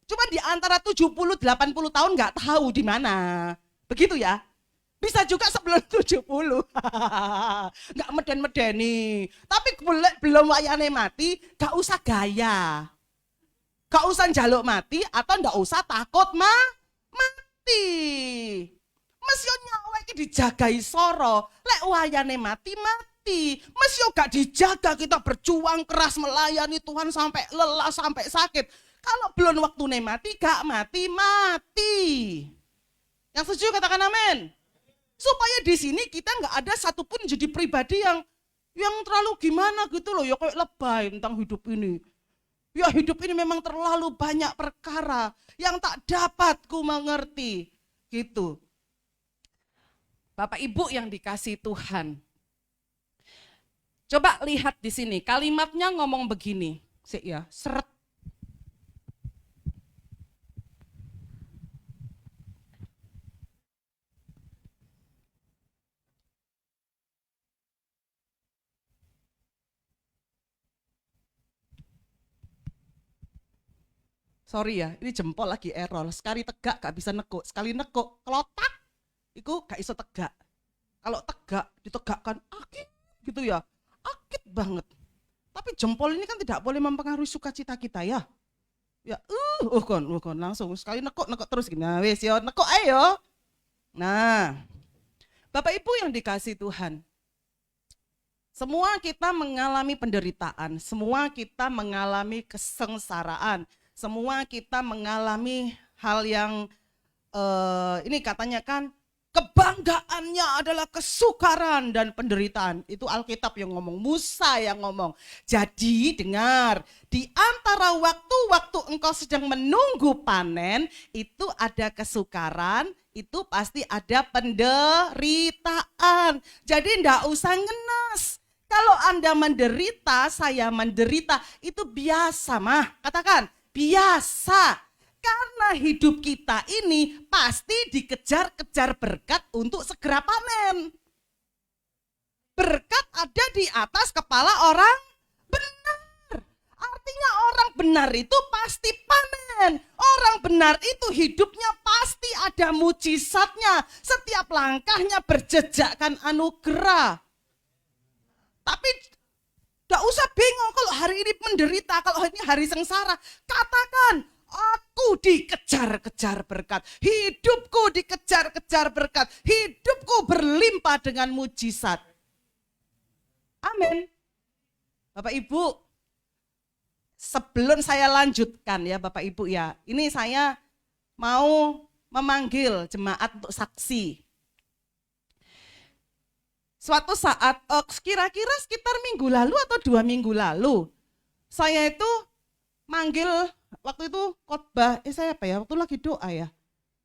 Cuma di antara 70-80 tahun nggak tahu di mana. Begitu ya. Bisa juga sebelum 70. Nggak meden-medeni. Tapi belum wayane mati, gak usah gaya. Gak usah njaluk mati atau nggak usah takut mati. Mesyo nyawa iki dijagai soro. Lek wayane mati. Mesyo gak dijaga, kita berjuang keras melayani Tuhan sampai lelah, sampai sakit. Kalau belum waktunya mati, gak mati. Yang setuju katakan amin. Supaya di sini kita nggak ada satupun jadi pribadi yang terlalu gimana gitu loh, ya kayak lebay tentang hidup ini. Ya hidup ini memang terlalu banyak perkara yang tak dapat ku mengerti. Gitu. Bapak Ibu yang dikasih Tuhan. Coba lihat di sini, kalimatnya ngomong begini. Seret. Sorry ya, ini jempol lagi error. Sekali tegak gak bisa nekuk, sekali nekuk kelotak, itu gak bisa tegak. Kalau tegak, ditegakkan akit gitu ya, akit banget. Tapi jempol ini kan tidak boleh mempengaruhi sukacita kita ya. Ya, kon langsung sekali nekuk terus gini. Nah, wes yo, nekuk ayo. Nah, Bapak Ibu yang dikasih Tuhan, semua kita mengalami penderitaan, semua kita mengalami kesengsaraan. Semua kita mengalami hal yang ini katanya kan kebanggaannya adalah kesukaran dan penderitaan. Itu Alkitab yang ngomong, Musa yang ngomong. Jadi dengar, di antara waktu-waktu engkau sedang menunggu panen, itu ada kesukaran, itu pasti ada penderitaan. Jadi enggak usah ngenes. Kalau Anda menderita, saya menderita, itu biasa mah. Katakan, biasa. Karena hidup kita ini pasti dikejar-kejar berkat untuk segera panen. Berkat ada di atas kepala orang benar. Artinya orang benar itu pasti panen. Orang benar itu hidupnya pasti ada mujizatnya. Setiap langkahnya berjejakkan anugerah. Tapi gak usah bingung kalau hari ini menderita, kalau ini hari sengsara. Katakan, aku dikejar-kejar berkat. Hidupku dikejar-kejar berkat. Hidupku berlimpah dengan mujizat. Amin. Bapak Ibu, sebelum saya lanjutkan ya Bapak Ibu ya, ini saya mau memanggil jemaat untuk saksi. Suatu saat, kira-kira sekitar minggu lalu atau 2 minggu lalu, saya itu manggil, waktu itu khotbah, saya apa ya, waktu lagi doa ya,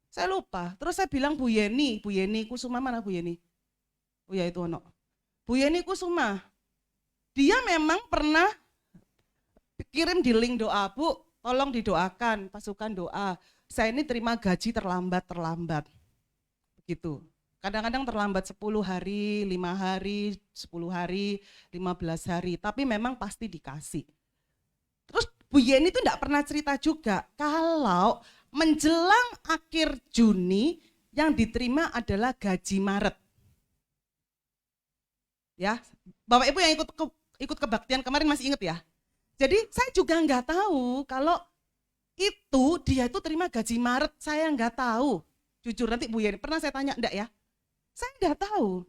saya lupa. Terus saya bilang Bu Yeni Kusuma, mana Bu Yeni? Oh ya itu ono. Bu Yeni Kusuma, dia memang pernah kirim di link doa, Bu, tolong didoakan, pasukan doa. Saya ini terima gaji terlambat. Begitu. Kadang-kadang terlambat 10 hari, 5 hari, 10 hari, 15 hari, tapi memang pasti dikasih. Terus Bu Yeni itu enggak pernah cerita juga, kalau menjelang akhir Juni yang diterima adalah gaji Maret. Ya, Bapak Ibu yang ikut kebaktian kemarin masih ingat ya? Jadi saya juga enggak tahu kalau itu dia itu terima gaji Maret, saya enggak tahu. Jujur nanti Bu Yeni, pernah saya tanya enggak ya? Saya enggak tahu.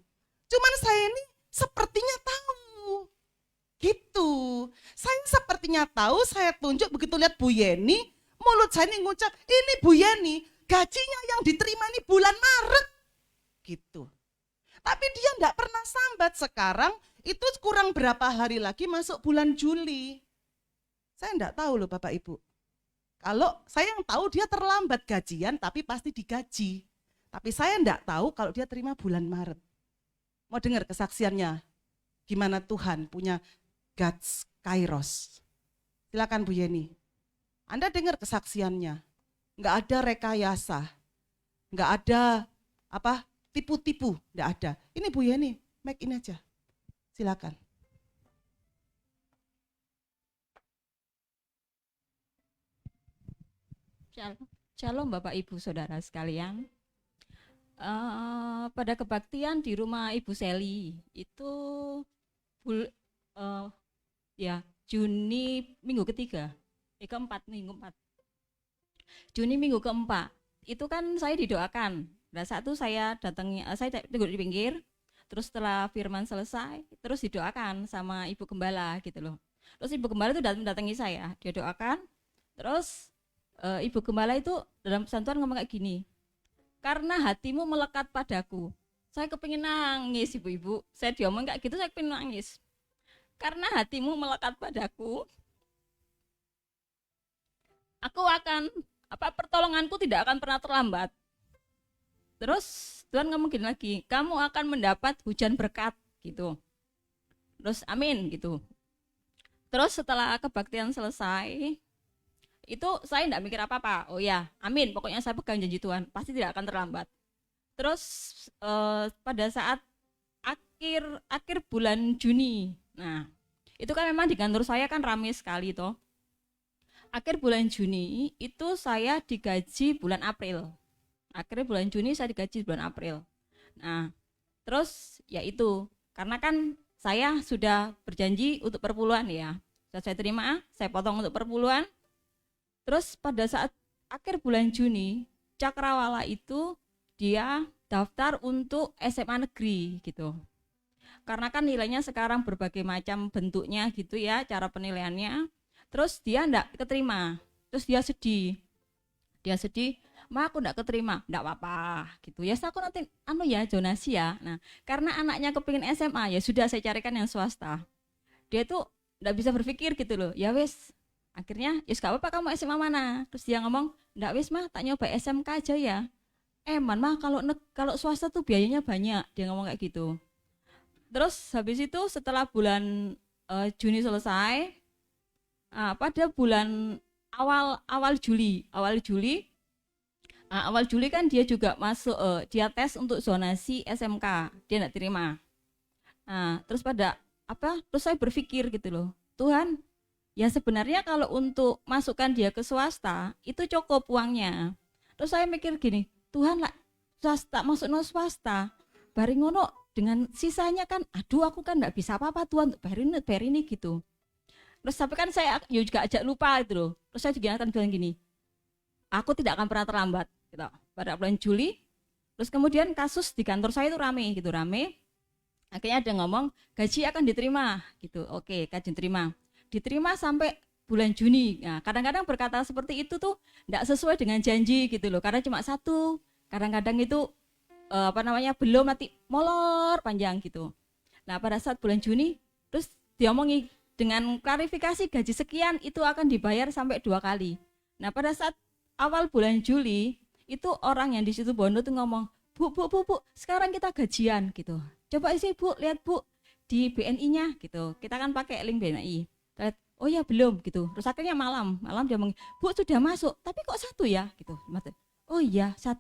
Cuman saya ini sepertinya tahu. Gitu. Saya sepertinya tahu, saya tunjuk begitu lihat Bu Yeni, mulut saya ini ngucap, ini Bu Yeni, gajinya yang diterima ini bulan Maret. Gitu. Tapi dia enggak pernah sambat. Sekarang itu kurang berapa hari lagi masuk bulan Juli. Saya enggak tahu loh Bapak Ibu. Kalau saya yang tahu dia terlambat gajian tapi pasti digaji. Tapi saya enggak tahu kalau dia terima bulan Maret. Mau dengar kesaksiannya? Gimana Tuhan punya God's Kairos? Silakan Bu Yeni. Anda dengar kesaksiannya. Enggak ada rekayasa. Enggak ada tipu-tipu, enggak ada. Ini Bu Yeni, mic ini aja. Silakan. Shalom Bapak Ibu Saudara sekalian. Pada kebaktian di rumah Ibu Seli itu Juni minggu ketiga, keempat. Juni minggu keempat itu kan saya didoakan. Pada saat itu saya tunggu di pinggir, terus setelah firman selesai, terus didoakan sama Ibu Gembala gitu loh. Terus Ibu Gembala itu datangi saya, dia doakan, terus Ibu Gembala itu dalam pesan Tuhan ngomong kayak gini, karena hatimu melekat padaku. Saya kepingin nangis ibu-ibu, saya diomong kayak gitu saya kepingin nangis. Karena hatimu melekat padaku, aku akan, pertolonganku tidak akan pernah terlambat. Terus Tuhan ngomong gini lagi, kamu akan mendapat hujan berkat gitu. Terus amin gitu. Terus setelah kebaktian selesai, itu saya enggak mikir apa-apa. Oh ya, amin. Pokoknya saya pegang janji Tuhan, pasti tidak akan terlambat. Terus pada saat akhir bulan Juni, nah itu kan memang di kantor saya kan ramai sekali toh. Akhir bulan Juni itu saya digaji bulan April. Akhir bulan Juni saya digaji bulan April. Nah, terus ya itu, karena kan saya sudah berjanji untuk perpuluhan ya. Sudah saya terima, saya potong untuk perpuluhan. Terus pada saat akhir bulan Juni, Cakrawala itu dia daftar untuk SMA negeri gitu. Karena kan nilainya sekarang berbagai macam bentuknya gitu ya, cara penilaiannya. Terus dia enggak keterima, terus dia sedih. Ma aku enggak keterima, enggak apa-apa gitu. Ya aku nanti zonasi ya. Nah, karena anaknya kepingin SMA, ya sudah saya carikan yang swasta. Dia tuh enggak bisa berpikir gitu loh. Ya wes, akhirnya ya gak apa-apa kamu SMA mana. Terus dia ngomong, enggak wes mah tak nyoba SMK aja ya. Mah kalau swasta tuh biayanya banyak. Dia ngomong kayak gitu. Terus habis itu setelah bulan Juni selesai, pada bulan awal Juli kan dia juga masuk, dia tes untuk zonasi SMK, dia enggak terima. Nah, terus terus saya berpikir gitu loh, Tuhan, ya sebenarnya kalau untuk masukkan dia ke swasta itu cukup uangnya. Terus saya mikir gini, Tuhan lah swasta masuk no swasta, bari ngono dengan sisanya kan, aduh aku kan nggak bisa apa-apa Tuhan untuk bayar ini gitu. Terus tapi kan saya juga ajak lupa gitu loh. Terus saya juga akan bilang gini, aku tidak akan pernah terlambat gitu. Pada bulan Juli, terus kemudian kasus di kantor saya itu rame. Akhirnya ada ngomong gaji akan diterima gitu. Oke, gaji diterima sampai bulan Juni. Nah, kadang-kadang berkata seperti itu tuh tidak sesuai dengan janji gitu loh. Karena cuma satu. Kadang-kadang itu belum, nanti molor panjang gitu. Nah, pada saat bulan Juni terus diomongi dengan klarifikasi gaji sekian itu akan dibayar sampai 2 kali. Nah, pada saat awal bulan Juli itu orang yang di situ Bondo tuh ngomong, Bu, sekarang kita gajian gitu. Coba isi Bu, lihat Bu di BNI-nya gitu. Kita kan pakai link BNI. Lihat, oh ya belum gitu. Terus akhirnya malam dia ngomong, Bu sudah masuk, tapi kok 1 ya gitu. Oh iya 1.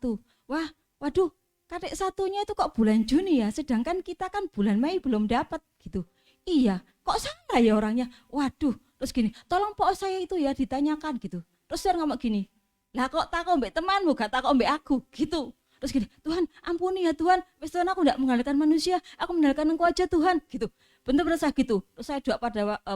Waduh, kadek 1-nya itu kok bulan Juni ya, sedangkan kita kan bulan Mei belum dapat gitu. Iya, kok salah ya orangnya. Waduh, terus gini, tolong Pak saya itu ya ditanyakan gitu. Terus dia ngomong gini, lah kok takut mbak temanmu, gak takut mbak aku gitu. Terus gini, Tuhan ampuni ya Tuhan, wis Tuhan aku gak mengandalkan manusia, aku mengandalkan Engkau aja Tuhan gitu. Bener-bener saya gitu. Terus saya doa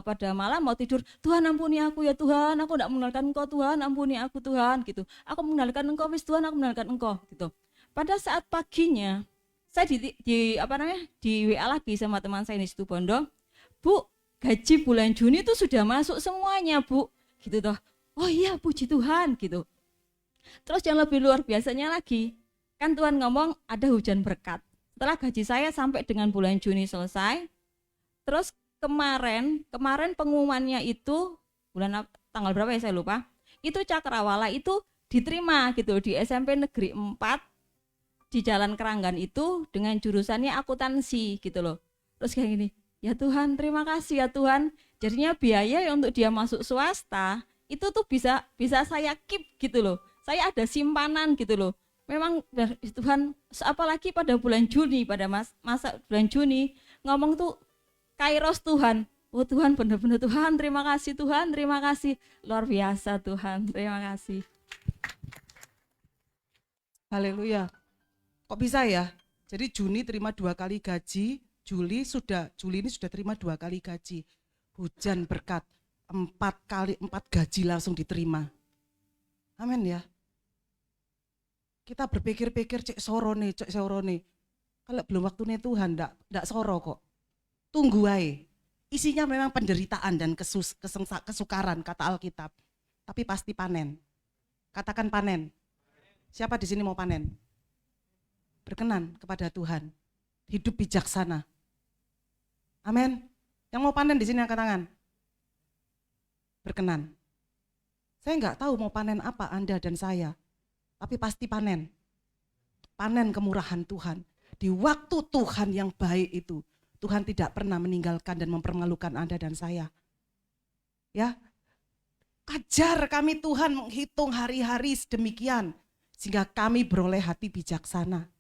pada malam mau tidur, Tuhan ampuni aku ya Tuhan, aku gak mengandalkan Engkau Tuhan, ampuni aku Tuhan gitu. Aku mengandalkan Engkau wis Tuhan, aku mengandalkan Engkau gitu. Pada saat paginya saya di WA lagi sama teman saya di situ Bondo, Bu, gaji bulan Juni itu sudah masuk semuanya Bu, gitu toh. Oh iya puji Tuhan gitu. Terus yang lebih luar biasanya lagi, kan Tuhan ngomong ada hujan berkat. Setelah gaji saya sampai dengan bulan Juni selesai, terus kemarin pengumumannya itu tanggal berapa ya saya lupa, itu Cakrawala itu diterima gitu di SMP Negeri 4 di Jalan Keranggan itu dengan jurusannya akuntansi gitu loh. Terus kayak gini, ya Tuhan terima kasih ya Tuhan, jadinya biaya untuk dia masuk swasta itu tuh bisa saya keep gitu loh. Saya ada simpanan gitu loh. Memang Tuhan, apalagi pada bulan Juni, pada masa bulan Juni ngomong tuh kairos Tuhan. Oh Tuhan benar-benar Tuhan, terima kasih Tuhan, terima kasih. Luar biasa Tuhan, terima kasih. Haleluya. Kok bisa ya? Jadi Juni terima 2 kali gaji, Juli ini sudah terima 2 kali gaji. Hujan berkat, 4 gaji langsung diterima. Amin ya. Kita berpikir-pikir cek sorone. Kalau belum waktunya Tuhan ndak soro kok. Tunggu aja. Isinya memang penderitaan dan kesukaran kata Alkitab. Tapi pasti panen. Katakan panen. Siapa di sini mau panen? Berkenan kepada Tuhan. Hidup bijaksana. Amin. Yang mau panen di sini angkat tangan. Berkenan. Saya enggak tahu mau panen apa Anda dan saya. Tapi pasti panen. Panen kemurahan Tuhan. Di waktu Tuhan yang baik itu, Tuhan tidak pernah meninggalkan dan mempermalukan Anda dan saya. Ya. Ajar kami Tuhan menghitung hari-hari sedemikian sehingga kami beroleh hati bijaksana.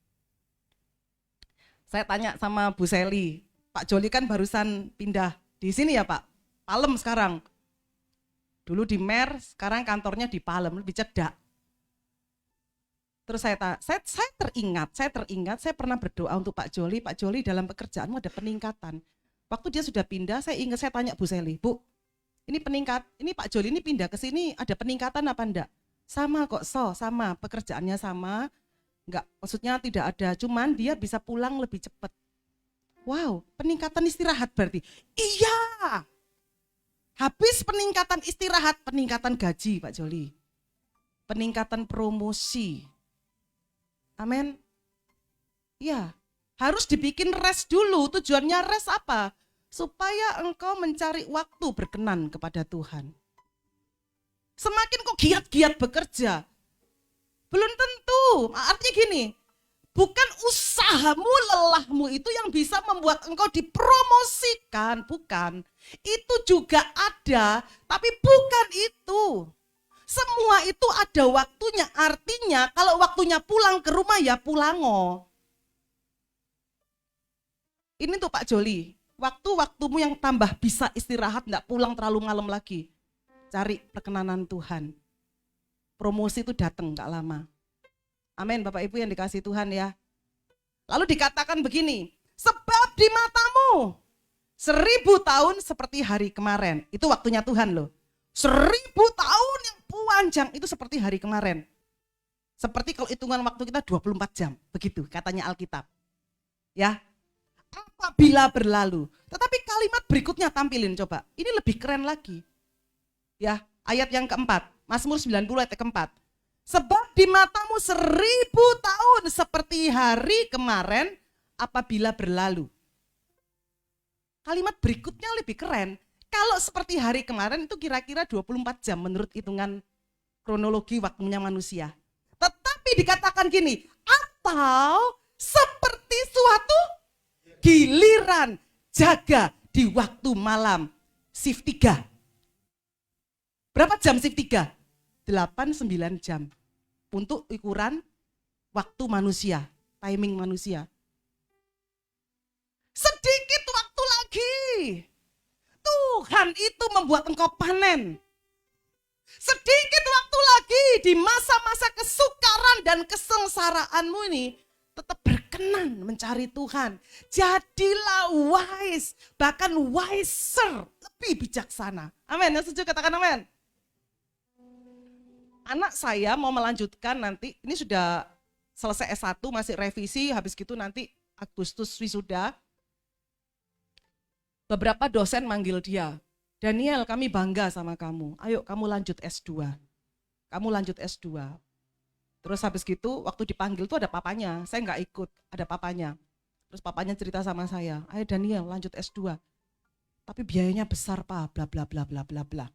Saya tanya sama Bu Seli, Pak Joli kan barusan pindah di sini ya Pak, Palem sekarang. Dulu di Mer, sekarang kantornya di Palem, lebih cedak. Terus saya teringat, saya pernah berdoa untuk Pak Joli dalam pekerjaanmu ada peningkatan. Waktu dia sudah pindah, saya tanya Bu Seli, Bu, ini Pak Joli ini pindah ke sini, ada peningkatan apa enggak? Sama kok, sama, pekerjaannya sama, enggak, maksudnya tidak ada, cuman dia bisa pulang lebih cepat. Wow, peningkatan istirahat berarti. Iya, habis peningkatan istirahat, peningkatan gaji Pak Joli, peningkatan promosi. Amin. Ya, harus dibikin rest dulu. Tujuannya rest apa? Supaya engkau mencari waktu berkenan kepada Tuhan. Semakin kok giat-giat bekerja, belum tentu. Artinya gini, bukan usahamu, lelahmu itu yang bisa membuat engkau dipromosikan. Bukan. Itu juga ada, tapi bukan itu. Semua itu ada waktunya, artinya kalau waktunya pulang ke rumah ya pulango. Ini tuh Pak Joli, waktu-waktumu yang tambah bisa istirahat, enggak pulang terlalu malam lagi. Cari perkenanan Tuhan. Promosi itu datang enggak lama. Amin Bapak Ibu yang dikasih Tuhan ya. Lalu dikatakan begini, sebab di matamu 1000 tahun seperti hari kemarin. Itu waktunya Tuhan loh. 1000 tahun yang panjang itu seperti hari kemarin. Seperti kalau hitungan waktu kita 24 jam. Begitu katanya Alkitab. Ya, apabila berlalu. Tetapi kalimat berikutnya tampilin coba. Ini lebih keren lagi. Ya, ayat yang keempat. Mazmur 90 ayat keempat. Sebab di matamu 1000 tahun seperti hari kemarin apabila berlalu. Kalimat berikutnya lebih keren. Kalau seperti hari kemarin itu kira-kira 24 jam menurut hitungan kronologi waktunya manusia. Tetapi dikatakan gini, atau seperti suatu giliran jaga di waktu malam shift 3. Berapa jam shift 3? 8-9 jam. Untuk ukuran waktu manusia, timing manusia. Sedikit waktu lagi. Tuhan itu membuat engkau panen. Sedikit waktu lagi di masa-masa kesukaran dan kesengsaraanmu ini tetap berkenan mencari Tuhan. Jadilah wise, bahkan wiser, lebih bijaksana. Amin, yang setuju katakan amin. Anak saya mau melanjutkan nanti, ini sudah selesai S1, masih revisi, habis gitu nanti Agustus wisuda. Beberapa dosen manggil dia, Daniel kami bangga sama kamu, ayo kamu lanjut S2. Kamu lanjut S2. Terus habis gitu waktu dipanggil tuh ada papanya, saya nggak ikut, ada papanya. Terus papanya cerita sama saya, ayo Daniel lanjut S2. Tapi biayanya besar Pak, bla bla bla bla bla bla.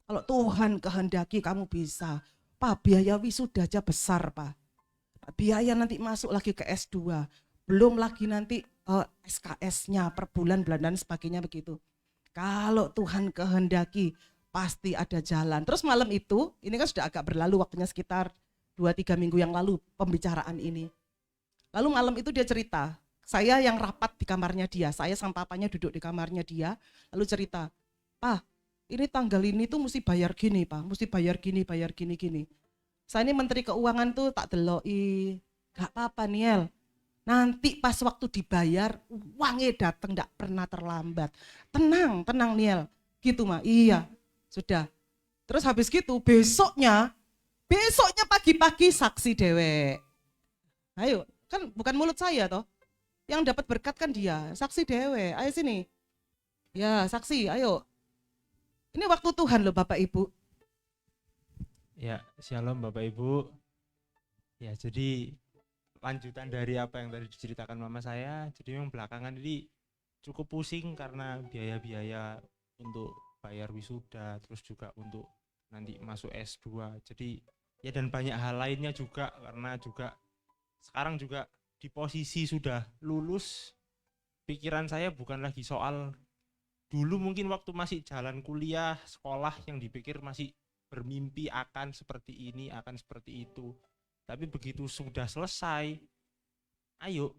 Kalau Tuhan kehendaki kamu bisa, Pak biaya wisuda aja besar Pak. Biaya nanti masuk lagi ke S2, belum lagi nanti SKS-nya per bulan dan sebagainya begitu. Kalau Tuhan kehendaki pasti ada jalan. Terus malam itu, ini kan sudah agak berlalu waktunya sekitar 2-3 minggu yang lalu pembicaraan ini. Lalu malam itu dia cerita, saya yang rapat di kamarnya dia, saya sama papanya duduk di kamarnya dia, lalu cerita, Pak ini tanggal ini tuh mesti bayar gini Pak, mesti bayar gini. Saya ini Menteri Keuangan tuh tak deloi, gak apa-apa Niel. Nanti pas waktu dibayar, uangnya datang gak pernah terlambat. Tenang Niel, gitu mah, iya, sudah. Terus habis gitu besoknya pagi-pagi saksi dewek. Ayo, kan bukan mulut saya toh, yang dapat berkat kan dia, saksi dewek, ayo sini. Ya saksi, ayo. Ini waktu Tuhan loh Bapak Ibu. Ya, shalom Bapak Ibu. Ya, jadi lanjutan dari apa yang tadi diceritakan mama saya, jadi memang belakangan ini cukup pusing karena biaya-biaya untuk bayar wisuda, terus juga untuk nanti masuk S2. Jadi ya dan banyak hal lainnya juga karena juga sekarang juga di posisi sudah lulus, pikiran saya bukan lagi soal dulu mungkin waktu masih jalan kuliah, sekolah yang dipikir masih bermimpi akan seperti ini, akan seperti itu. Tapi begitu sudah selesai, ayo,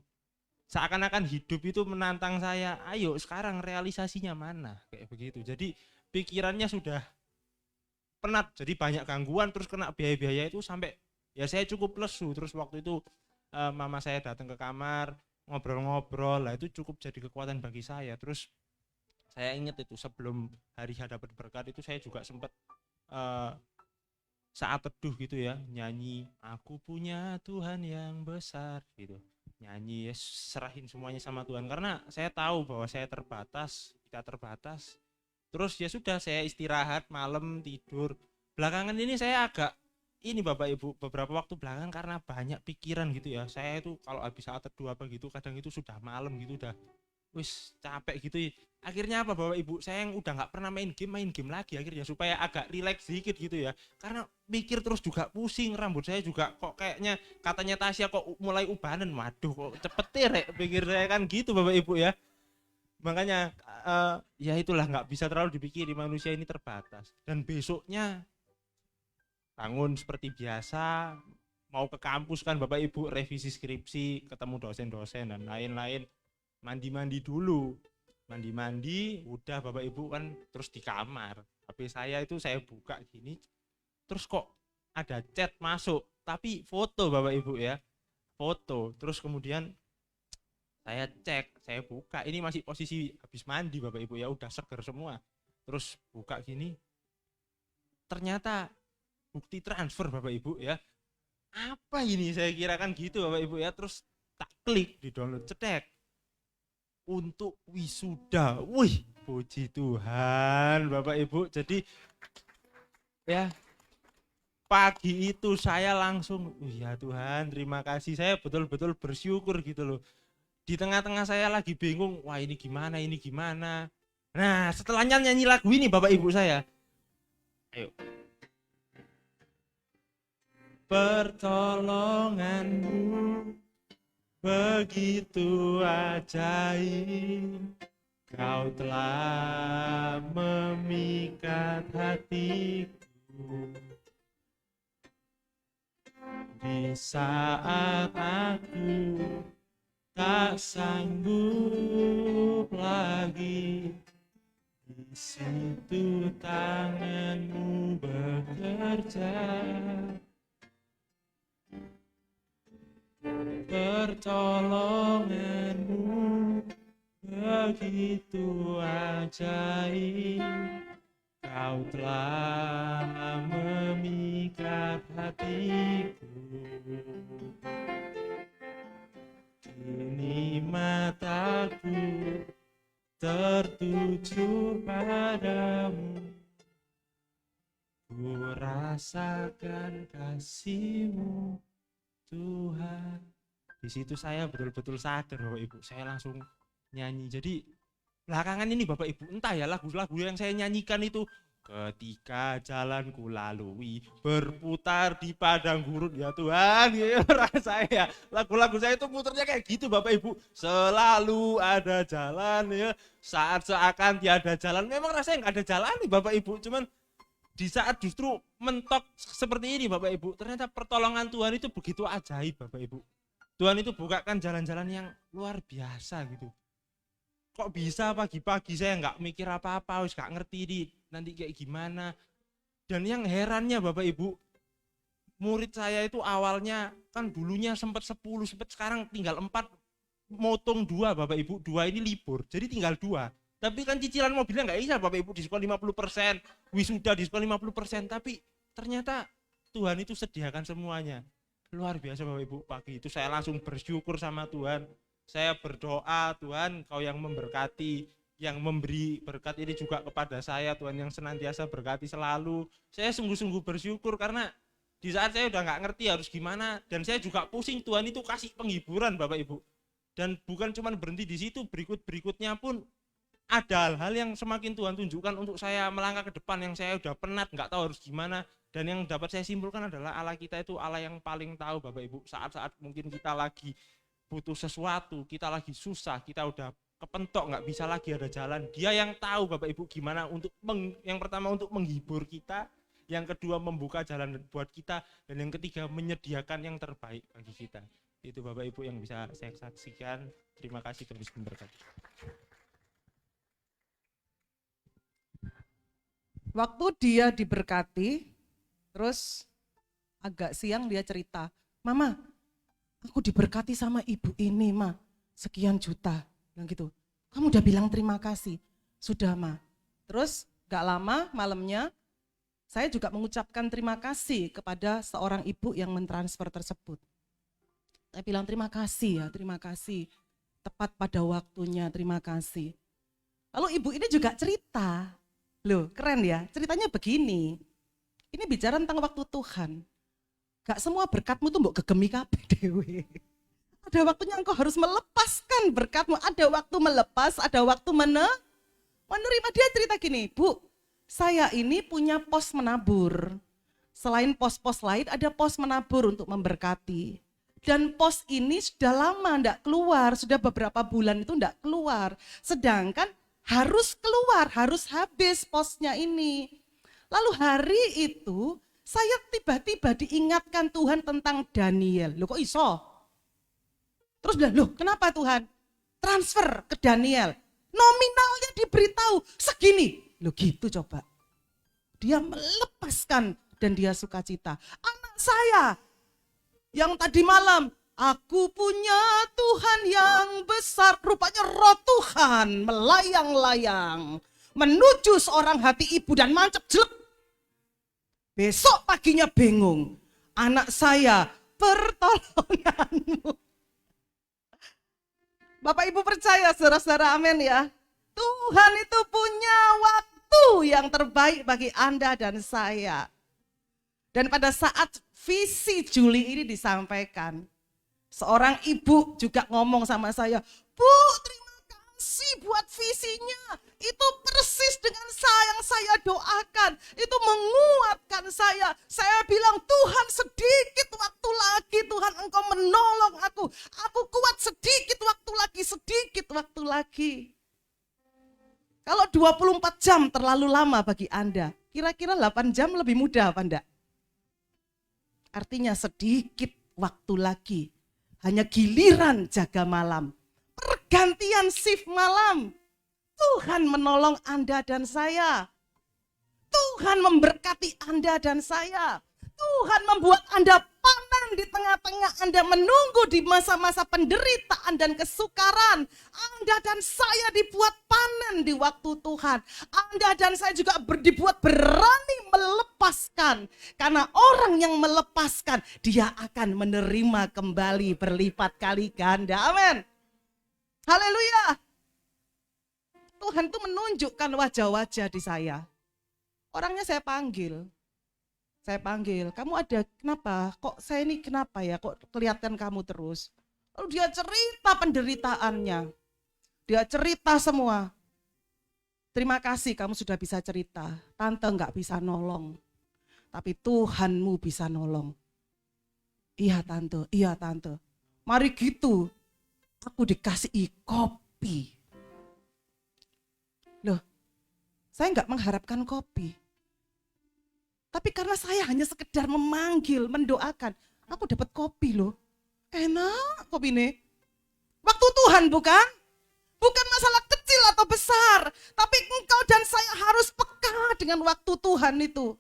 seakan-akan hidup itu menantang saya, ayo sekarang realisasinya mana, kayak begitu. Jadi pikirannya sudah penat, jadi banyak gangguan, terus kena biaya-biaya itu sampai, ya saya cukup lesu. Terus waktu itu mama saya datang ke kamar, ngobrol-ngobrol, lah itu cukup jadi kekuatan bagi saya. Terus saya ingat itu sebelum hari dapat berkat itu saya juga sempat saat teduh gitu ya, nyanyi aku punya Tuhan yang besar gitu, nyanyi ya, serahin semuanya sama Tuhan karena saya tahu bahwa saya terbatas, kita terbatas. Terus ya sudah, saya istirahat malam, tidur. Belakangan ini saya agak ini Bapak Ibu, beberapa waktu belakangan karena banyak pikiran gitu ya, saya itu kalau habis saat teduh apa gitu kadang itu sudah malam gitu, udah wis capek gitu ya. Akhirnya apa Bapak Ibu, saya yang udah nggak pernah main game lagi akhirnya supaya agak rileks sedikit gitu ya, karena mikir terus juga pusing, rambut saya juga kok kayaknya katanya Tasya kok mulai ubanan, waduh kok cepet rek, pikir saya kan gitu Bapak Ibu ya. Makanya ya itulah, nggak bisa terlalu dipikiri, manusia ini terbatas. Dan besoknya bangun seperti biasa, mau ke kampus kan Bapak Ibu, revisi skripsi, ketemu dosen-dosen dan lain-lain. mandi-mandi dulu. Mandi-mandi, udah Bapak Ibu kan terus di kamar. HP saya itu saya buka gini, terus kok ada chat masuk, tapi foto Bapak Ibu ya. Foto, terus kemudian saya cek, saya buka, ini masih posisi habis mandi Bapak Ibu ya, udah seger semua. Terus buka gini, ternyata bukti transfer Bapak Ibu ya. Apa ini saya kira kan gitu Bapak Ibu ya, terus tak klik di download, cetek. Untuk wisuda. Wih, puji Tuhan Bapak Ibu. Jadi ya pagi itu saya langsung, ya Tuhan terima kasih, saya betul-betul bersyukur gitu loh. Di tengah-tengah saya lagi bingung, wah ini gimana. Nah setelahnya nyanyi lagu ini Bapak Ibu saya. Ayo. Pertolonganmu begitu ajaib, kau telah memikat hatiku. Di saat aku tak sanggup lagi, di situ tanganmu bekerja. Pertolonganmu begitu ajaib, kau telah memikat hatiku. Kini mataku tertuju padamu, ku rasakan kasih-Mu Tuhan. Di situ saya betul-betul sadar Bapak Ibu, saya langsung nyanyi. Jadi belakangan ini Bapak Ibu, entah ya lagu-lagu yang saya nyanyikan itu, ketika jalanku lalui berputar di padang gurun, ya Tuhan, ya saya lagu-lagu saya itu muternya kayak gitu Bapak Ibu. Selalu ada jalan ya, saat seakan tiada jalan. Memang rasanya nggak ada jalan nih Bapak Ibu, cuman di saat justru mentok seperti ini Bapak Ibu, ternyata pertolongan Tuhan itu begitu ajaib Bapak Ibu. Tuhan itu bukakan jalan-jalan yang luar biasa gitu. Kok bisa pagi-pagi saya nggak mikir apa-apa, wis nggak ngerti di nanti kayak gimana. Dan yang herannya Bapak Ibu, murid saya itu awalnya kan dulunya sempat 10, sempat sekarang tinggal 4, motong 2 Bapak Ibu, 2 ini libur, jadi tinggal 2. Tapi kan cicilan mobilnya nggak bisa Bapak Ibu, diskon 50%, wisuda diskon 50%, tapi ternyata Tuhan itu sediakan semuanya. Luar biasa Bapak Ibu, pagi itu saya langsung bersyukur sama Tuhan. Saya berdoa, Tuhan Kau yang memberkati, yang memberi berkat ini juga kepada saya, Tuhan yang senantiasa berkati selalu. Saya sungguh-sungguh bersyukur karena di saat saya udah nggak ngerti harus gimana, dan saya juga pusing, Tuhan itu kasih penghiburan Bapak Ibu. Dan bukan cuma berhenti di situ, berikutnya pun ada hal-hal yang semakin Tuhan tunjukkan untuk saya melangkah ke depan, yang saya udah penat, nggak tahu harus gimana. Dan yang dapat saya simpulkan adalah Allah kita itu Allah yang paling tahu Bapak Ibu. Saat-saat mungkin kita lagi butuh sesuatu, kita lagi susah, kita udah kepentok, nggak bisa lagi ada jalan. Dia yang tahu Bapak Ibu gimana untuk yang pertama untuk menghibur kita, yang kedua membuka jalan buat kita, dan yang ketiga menyediakan yang terbaik bagi kita. Itu Bapak Ibu yang bisa saya saksikan. Terima kasih, Tuhan Yesus memberkati. Waktu dia diberkati, terus agak siang dia cerita, Mama, aku diberkati sama ibu ini, Ma, sekian juta, bilang gitu. Kamu udah bilang terima kasih? Sudah, Ma. Terus gak lama malamnya, saya juga mengucapkan terima kasih kepada seorang ibu yang mentransfer tersebut. Saya bilang terima kasih ya, terima kasih. Tepat pada waktunya, terima kasih. Lalu ibu ini juga cerita, loh keren ya, ceritanya begini. Ini bicara tentang waktu Tuhan. Gak semua berkatmu tuh mbok gegemi kabeh dhewe. Ada waktunya engkau harus melepaskan berkatmu. Ada waktu melepas, ada waktu menerima. Dia cerita gini, Bu, saya ini punya pos menabur. Selain pos-pos lain, ada pos menabur untuk memberkati. Dan pos ini sudah lama enggak keluar, sudah beberapa bulan itu enggak keluar. Sedangkan harus keluar, harus habis posnya ini. Lalu hari itu saya tiba-tiba diingatkan Tuhan tentang Daniel. Loh kok iso? Terus bilang, loh kenapa Tuhan? transfer ke Daniel. Nominalnya diberitahu segini. Loh gitu coba. Dia melepaskan dan dia sukacita. Anak saya yang tadi malam, aku punya Tuhan yang besar. Rupanya roh Tuhan melayang-layang menuju seorang hati ibu dan mancep jelek. Besok paginya bingung. Anak saya, pertolonganmu. Bapak Ibu percaya saudara-saudara, amin ya. Tuhan itu punya waktu yang terbaik bagi Anda dan saya. Dan pada saat visi Juli ini disampaikan, seorang ibu juga ngomong sama saya, Bu, terima kasih buat visinya. Itu persis dengan yang saya doakan. Itu menguatkan saya. Saya bilang, Tuhan sedikit waktu lagi, Tuhan Engkau menolong aku. Aku kuat sedikit waktu lagi. Kalau 24 jam terlalu lama bagi Anda, kira-kira 8 jam lebih mudah apa enggak? Artinya sedikit waktu lagi. Hanya giliran jaga malam. Pergantian shift malam. Tuhan menolong Anda dan saya. Tuhan memberkati Anda dan saya. Tuhan membuat Anda panen di tengah-tengah Anda menunggu di masa-masa penderitaan dan kesukaran. Anda dan saya dibuat panen di waktu Tuhan. Anda dan saya juga dibuat berani melepaskan. Karena orang yang melepaskan, dia akan menerima kembali berlipat kali ganda. Amin. Haleluya. Tuhan itu menunjukkan wajah-wajah di saya. Orangnya saya panggil, kamu ada kenapa? Kok saya ini kenapa ya? Kok kelihatan kamu terus? Lalu dia cerita penderitaannya. Dia cerita semua. Terima kasih kamu sudah bisa cerita. Tante nggak bisa nolong. Tapi Tuhanmu bisa nolong. Iya tante. Mari gitu. Aku dikasih kopi. Loh, saya nggak mengharapkan kopi. Tapi karena saya hanya sekedar memanggil, mendoakan, aku dapat kopi loh. Enak kopi ini. Waktu Tuhan bukan? Bukan masalah kecil atau besar. Tapi engkau dan saya harus peka dengan waktu Tuhan itu.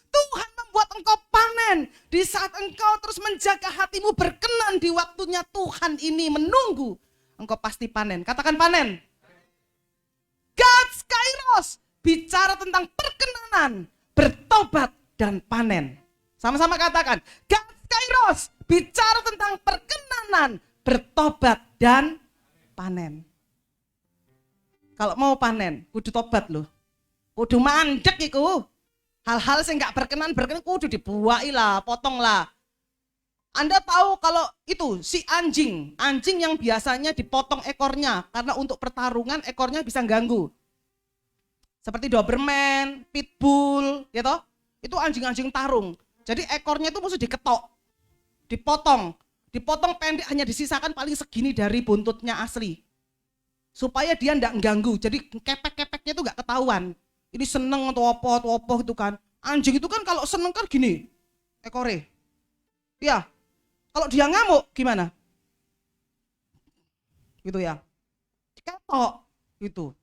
Tuhan membuat engkau panen. Di saat engkau terus menjaga hatimu berkenan di waktunya Tuhan ini menunggu. Engkau pasti panen. Katakan panen. God's Kairos. Bicara tentang perkenanan, bertobat dan panen. Sama-sama katakan, God's Kairos, bicara tentang perkenanan, bertobat dan panen. Kalau mau panen, kudu tobat loh. Kudu mandek iku. Hal-hal yang gak berkenan kudu dibuai lah, potong lah. Anda tahu kalau itu si anjing yang biasanya dipotong ekornya karena untuk pertarungan ekornya bisa ganggu. Seperti Doberman, Pitbull, gitu. Itu anjing-anjing tarung. Jadi ekornya itu mesti diketok, dipotong pendek, hanya disisakan paling segini dari buntutnya asli. Supaya dia enggak ganggu, jadi kepek-kepeknya itu enggak ketahuan. Ini seneng atau apa gitu kan. Anjing itu kan kalau seneng kan gini, ekornya. Ya, kalau dia ngamuk gimana? Gitu ya, diketok gitu.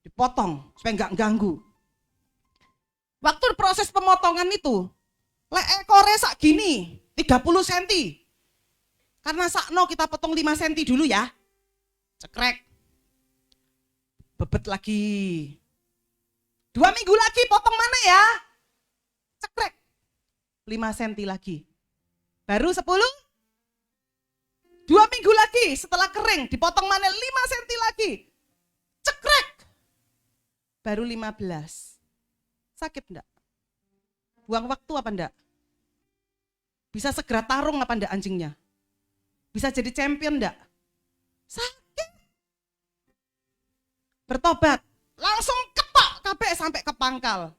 Dipotong supaya enggak ganggu. Waktu proses pemotongan itu, ekore sak gini, 30 cm. Karena sakno kita potong 5 cm dulu ya. Cekrek. Bebet lagi. 2 minggu lagi potong mana ya? Cekrek. 5 cm lagi. Baru 10. 2 minggu lagi setelah kering dipotong mana 5 cm lagi. Cekrek. Baru 15. Sakit enggak? Buang waktu apa enggak? Bisa segera tarung apa enggak anjingnya? Bisa jadi champion enggak? Sakit. Bertobat. Langsung ketok kabeh sampai ke pangkal.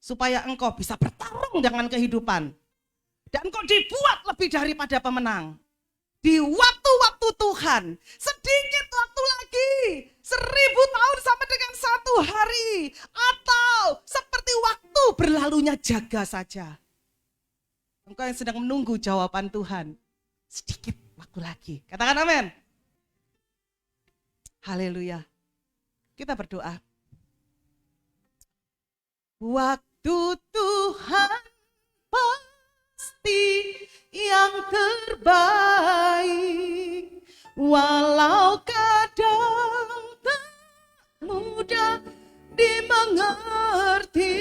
Supaya engkau bisa bertarung dengan kehidupan. Dan engkau dibuat lebih daripada pemenang. Di waktu-waktu Tuhan, sedikit waktu lagi, 1000 tahun sampai dengan 1 hari, atau seperti waktu berlalunya jaga saja. Engkau yang sedang menunggu jawaban Tuhan, sedikit waktu lagi. Katakan amin. Haleluya. Kita berdoa. Waktu Tuhan pasti yang terbaik, walau kadang tak mudah dimengerti,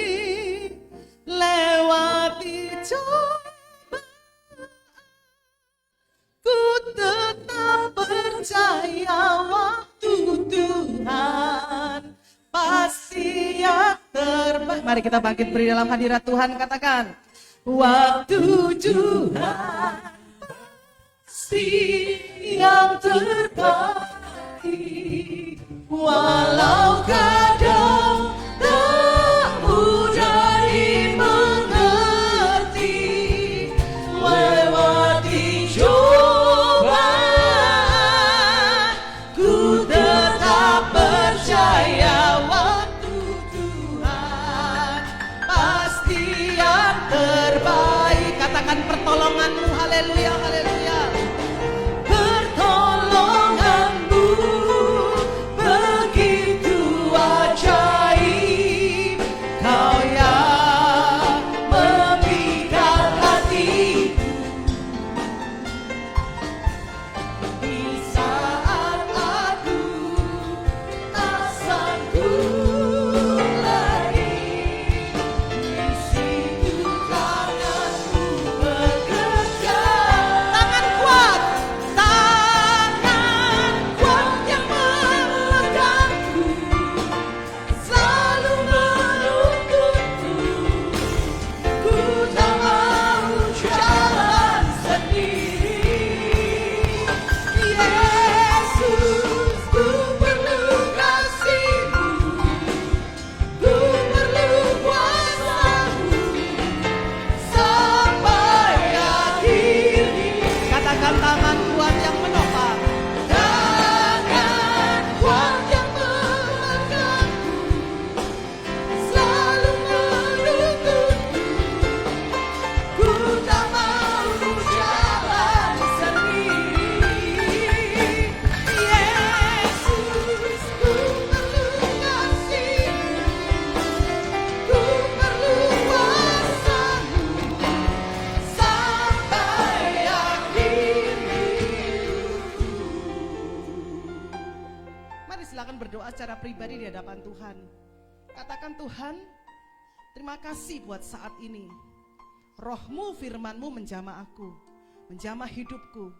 lewati cobaan, ku tetap percaya waktu Tuhan pasti yang terbaik. Mari kita bangkit beri dalam hadirat Tuhan, katakan, waktu Tuhan pasti yang terbaik, walau kadang tak mudah dimengerti, lewati cobaan, ku tetap percaya waktu Tuhan pasti yang terbaik. Katakan pertolonganmu, haleluya, haleluya. Pertolonganmu begitu ajaib, kau yang memikat hatiku di saat aku tak sanggup lagi. Di situ tanganmu bekerja, tangan kuat yang memegangku, selalu menuntunku. Ku tak mau jalan sendiri. Yesus, ku perlu kasih-Mu, ku perlu kuasa-Mu sampai akhir. Katakan tangan kuat yang menopang, tangan kuat yang memegangku, selalu menuntunku. Ku tak mau jalan sendiri. Yesus, ku perlu kasih-Mu, ku perlu kuasa-Mu sampai akhir hidupku. Mari silakan berdoa secara pribadi di hadapan Tuhan. Katakan, Tuhan, terima kasih buat saat ini. Roh-Mu, firman-Mu menjamah aku, menjamah hidupku.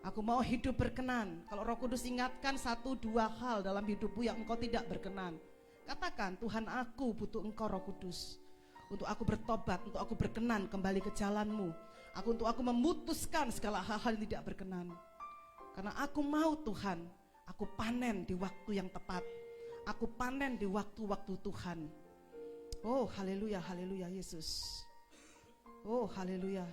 Aku mau hidup berkenan. Kalau Roh Kudus ingatkan 1-2 hal dalam hidupmu yang engkau tidak berkenan, katakan, Tuhan, aku butuh Engkau, Roh Kudus, untuk aku bertobat, untuk aku berkenan kembali ke jalan-Mu, untuk aku memutuskan segala hal-hal yang tidak berkenan. Karena aku mau, Tuhan, aku panen di waktu yang tepat. Aku panen di waktu-waktu Tuhan. Oh, haleluya, haleluya, Yesus. Oh, haleluya.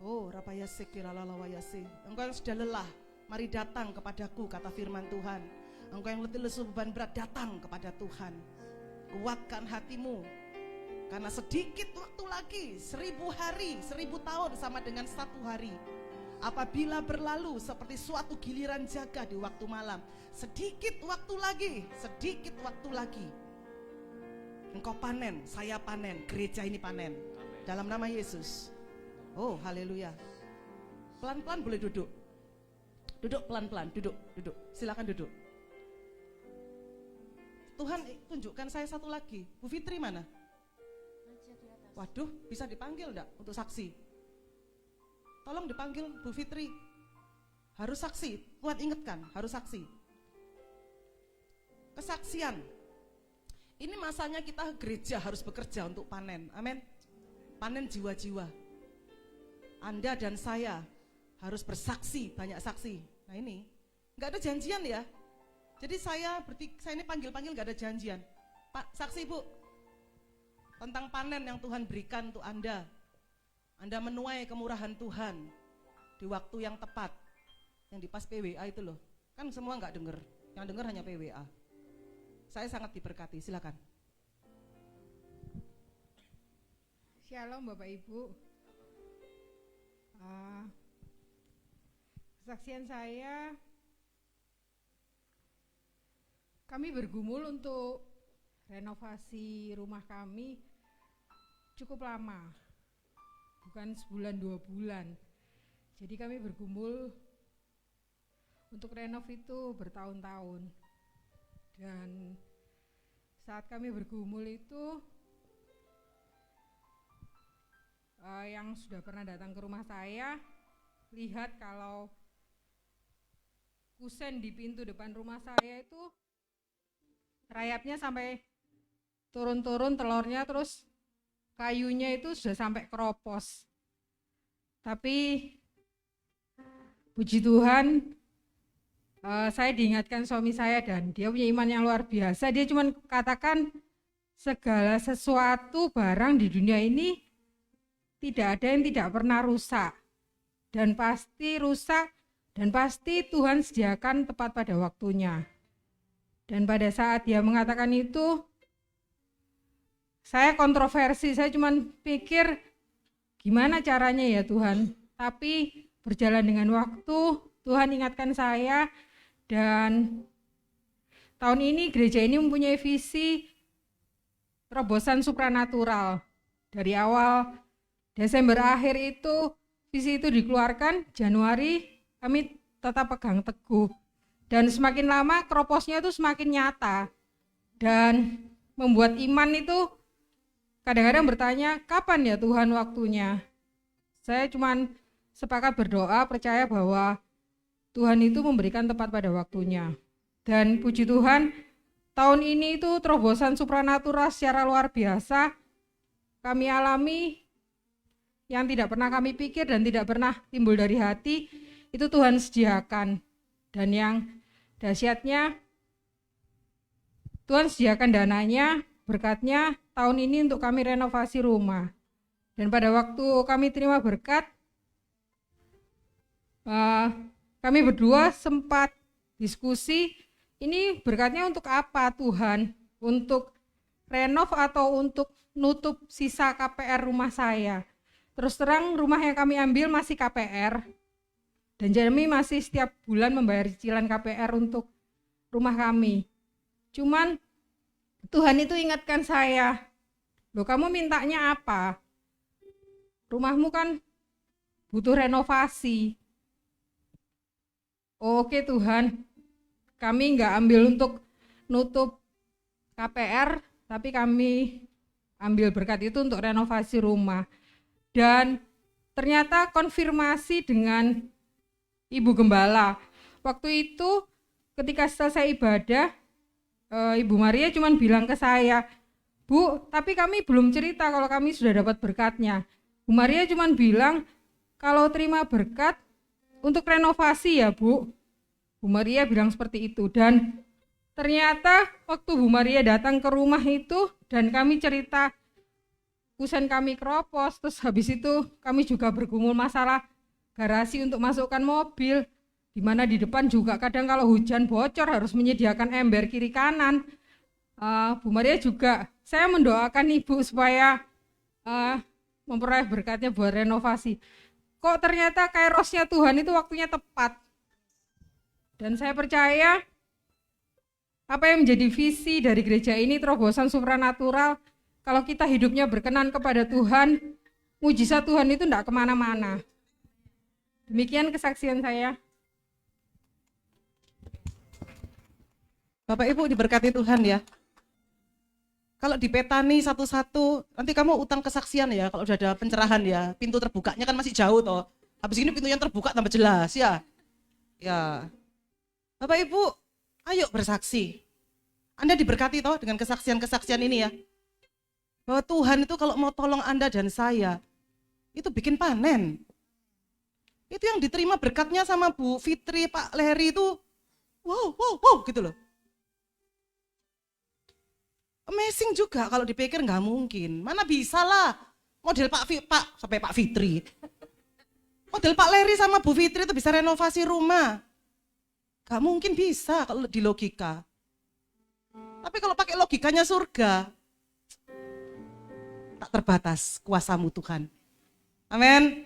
Oh, rapayase kiralalawayase. Engkau yang sudah lelah, mari datang kepadaku, kata firman Tuhan. Engkau yang letih lesu beban berat, datang kepada Tuhan. Kuatkan hatimu, karena sedikit waktu lagi, 1000 hari, 1000 tahun sama dengan 1 hari. Apabila berlalu seperti suatu giliran jaga di waktu malam. Sedikit waktu lagi. Engkau panen, saya panen, gereja ini panen. Dalam nama Yesus. Oh, haleluya. Pelan-pelan boleh duduk. Duduk pelan-pelan, duduk. Silakan duduk. Tuhan tunjukkan saya satu lagi. Bu Fitri mana? Waduh, bisa dipanggil enggak untuk saksi? Tolong dipanggil Bu Fitri. Harus saksi, Tuhan ingatkan, harus saksi. Kesaksian. Ini masanya kita gereja harus bekerja untuk panen. Amin. Panen jiwa-jiwa. Anda dan saya harus bersaksi, banyak saksi. Nah ini, nggak ada janjian ya. Jadi saya ini panggil-panggil nggak ada janjian. Pak, saksi Bu, tentang panen yang Tuhan berikan untuk Anda. Anda menuai kemurahan Tuhan di waktu yang tepat. Yang di pas PWA itu loh. Kan semua nggak dengar, yang dengar hanya PWA. Saya sangat diberkati, silakan. Shalom Bapak Ibu. Kesaksian saya Kami bergumul untuk renovasi rumah kami cukup lama, bukan sebulan 2 bulan. Jadi kami bergumul untuk renov itu bertahun-tahun. Dan saat kami bergumul itu, yang sudah pernah datang ke rumah saya lihat kalau kusen di pintu depan rumah saya itu rayapnya sampai turun-turun telurnya, terus kayunya itu sudah sampai keropos. Tapi puji Tuhan, saya diingatkan suami saya dan dia punya iman yang luar biasa. Dia cuma katakan segala sesuatu barang di dunia ini tidak ada yang tidak pernah rusak, dan pasti rusak, dan pasti Tuhan sediakan tepat pada waktunya. Dan pada saat dia mengatakan itu, saya kontroversi, saya cuma pikir gimana caranya ya Tuhan. Tapi berjalan dengan waktu, Tuhan ingatkan saya, dan tahun ini gereja ini mempunyai visi terobosan supranatural. Dari awal Desember akhir itu, visi itu dikeluarkan, Januari kami tetap pegang teguh. Dan semakin lama keroposnya itu semakin nyata. Dan membuat iman itu kadang-kadang bertanya, kapan ya Tuhan waktunya? Saya cuma sepakat berdoa, percaya bahwa Tuhan itu memberikan tepat pada waktunya. Dan puji Tuhan, tahun ini itu terobosan supranatural secara luar biasa kami alami, yang tidak pernah kami pikir dan tidak pernah timbul dari hati, itu Tuhan sediakan. Dan yang dahsyatnya, Tuhan sediakan dananya, berkatnya tahun ini untuk kami renovasi rumah. Dan pada waktu kami terima berkat, kami berdua sempat diskusi, ini berkatnya untuk apa Tuhan? Untuk renov atau untuk nutup sisa KPR rumah saya? Terus terang rumah yang kami ambil masih KPR, dan kami masih setiap bulan membayar cicilan KPR untuk rumah kami. Cuman Tuhan itu ingatkan saya, loh kamu mintanya apa? Rumahmu kan butuh renovasi. Oke Tuhan, kami nggak ambil untuk nutup KPR, tapi kami ambil berkat itu untuk renovasi rumah. Dan ternyata konfirmasi dengan Ibu Gembala. Waktu itu ketika selesai ibadah, Ibu Maria cuma bilang ke saya, Bu, tapi kami belum cerita kalau kami sudah dapat berkatnya. Bu Maria cuma bilang, kalau terima berkat untuk renovasi ya Bu. Bu Maria bilang seperti itu. Dan ternyata waktu Bu Maria datang ke rumah itu dan kami cerita kusen kami keropos, terus habis itu kami juga bergumul masalah garasi untuk masukkan mobil, di mana di depan juga kadang kalau hujan bocor harus menyediakan ember kiri kanan. Bu Maria juga, saya mendoakan Ibu supaya memperoleh berkatnya buat renovasi. Kok ternyata kairosnya Tuhan itu waktunya tepat. Dan saya percaya apa yang menjadi visi dari gereja ini, terobosan supranatural, kalau kita hidupnya berkenan kepada Tuhan, mujizat Tuhan itu tidak kemana-mana. Demikian kesaksian saya. Bapak Ibu diberkati Tuhan ya. Kalau dipetani satu-satu, nanti kamu utang kesaksian ya, kalau udah ada pencerahan ya. Pintu terbukanya kan masih jauh toh. Habis ini pintu yang terbuka tambah jelas ya. Ya. Bapak Ibu, ayo bersaksi. Anda diberkati toh dengan kesaksian-kesaksian ini ya. Bahwa Tuhan itu kalau mau tolong Anda dan saya, itu bikin panen. Itu yang diterima berkatnya sama Bu Fitri, Pak Leri itu, wow gitu loh. Amazing juga kalau dipikir nggak mungkin. Mana bisa lah model sampai Pak Fitri. Model Pak Leri sama Bu Fitri itu bisa renovasi rumah. Gak mungkin bisa kalau di logika. Tapi kalau pakai logikanya surga, tak terbatas kuasamu Tuhan. Amin.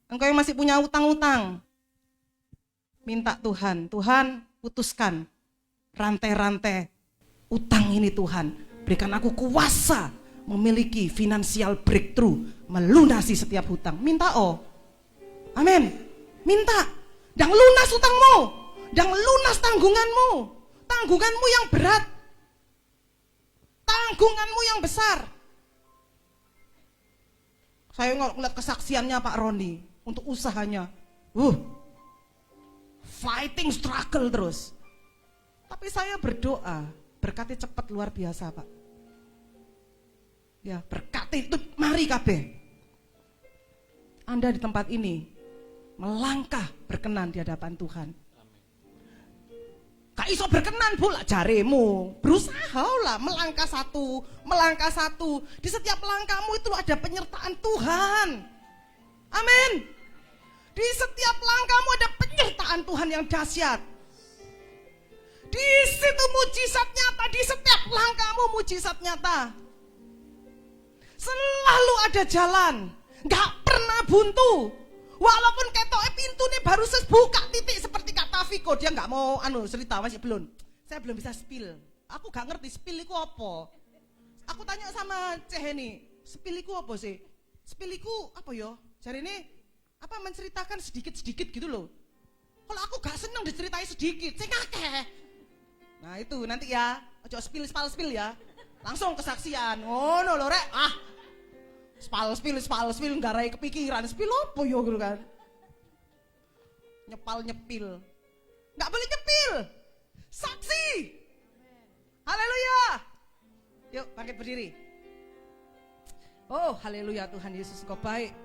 Engkau yang masih punya utang-utang, minta Tuhan, Tuhan putuskan rantai-rantai utang ini Tuhan. Berikan aku kuasa memiliki financial breakthrough, melunasi setiap hutang. Minta amin. Minta, dan lunas utangmu, dan lunas tanggunganmu yang berat, tanggunganmu yang besar. Saya ngeliat kesaksiannya Pak Roni untuk usahanya, fighting struggle terus. Tapi saya berdoa, berkati cepat luar biasa Pak. Ya, berkati itu mari kabeh. Anda di tempat ini melangkah berkenan di hadapan Tuhan. Gak iso berkenan pula jaremu. Berusaha lah melangkah satu. Di setiap langkahmu itu ada penyertaan Tuhan. Amin. Di setiap langkahmu ada penyertaan Tuhan yang dahsyat. Di situ mujizat nyata, di setiap langkahmu mujizat nyata. Selalu ada jalan, gak pernah buntu. Walaupun ketoknya pintu nih baru buka titik seperti kata Viko, dia nggak mau cerita masih belum. Saya belum bisa spill. Aku gak ngerti spill itu apa. Aku tanya sama Ceheni, spill itu apa sih? Spill itu apa yo? Cari ini apa menceritakan sedikit-sedikit gitu loh. Kalau aku gak seneng diceritain sedikit, saya ngakeh. Nah itu nanti ya, ojo spill ya. Langsung kesaksian. Oh no lore, spal spill garai kepikiran spill apa yo gitu kan. Nyepil nggak boleh nyepil, saksi. Haleluya, yuk bangkit berdiri. Oh haleluya, Tuhan Yesus Engkau baik,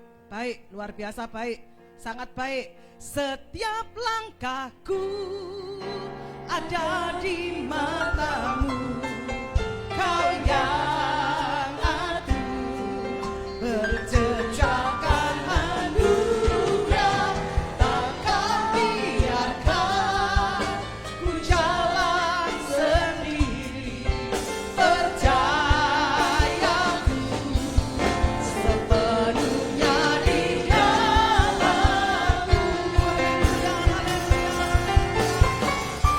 luar biasa baik, sangat baik. Setiap langkahku ada di matamu, kau yang berjejakan anugerah, takkan biarkan ku jalan sendiri. Percayaku sepenuhnya di dalam-Mu.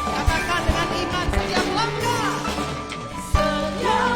Katakan dengan iman setiap langkah, setiap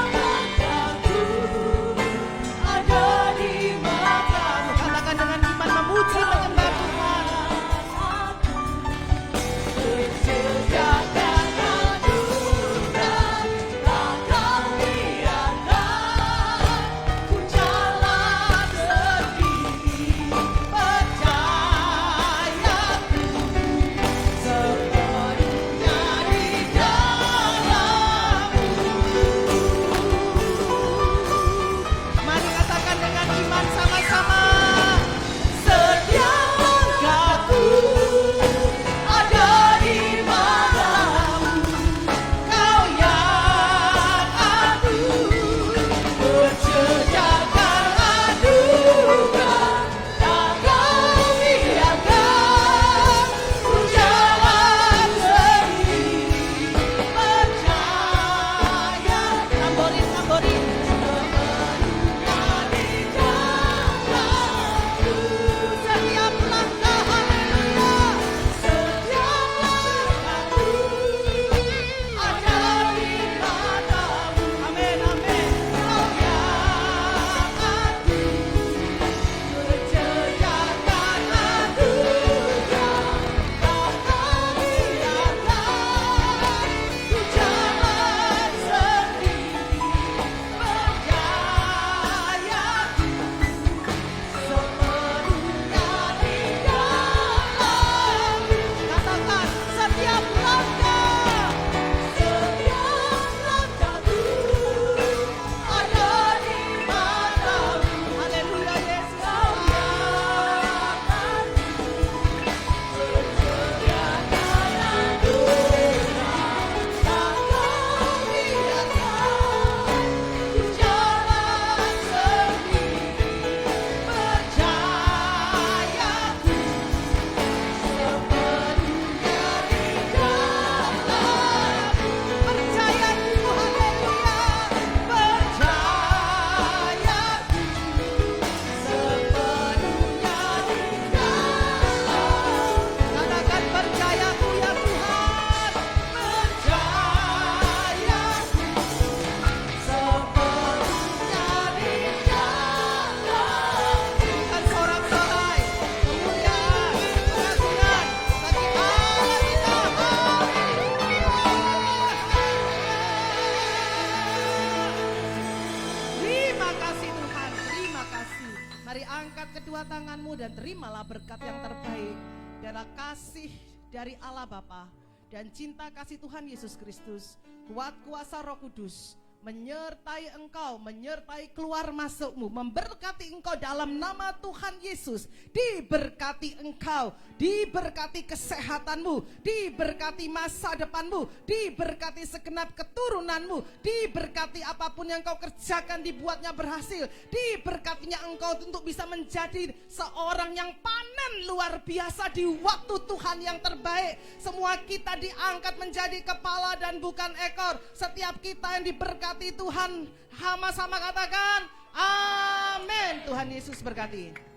dan terimalah berkat yang terbaik. Biarlah kasih dari Allah Bapa dan cinta kasih Tuhan Yesus Kristus, kuat kuasa Roh Kudus menyertai engkau, menyertai keluar masukmu, memberkati engkau dalam nama Tuhan Yesus. Diberkati engkau, diberkati kesehatanmu, diberkati masa depanmu, diberkati segenap keturunanmu, diberkati apapun yang kau kerjakan dibuatnya berhasil, diberkatinya engkau untuk bisa menjadi seorang yang panen luar biasa di waktu Tuhan yang terbaik. Semua kita diangkat menjadi kepala dan bukan ekor. Setiap kita yang diberkati Tuhan, sama-sama katakan amin. Tuhan Yesus berkati.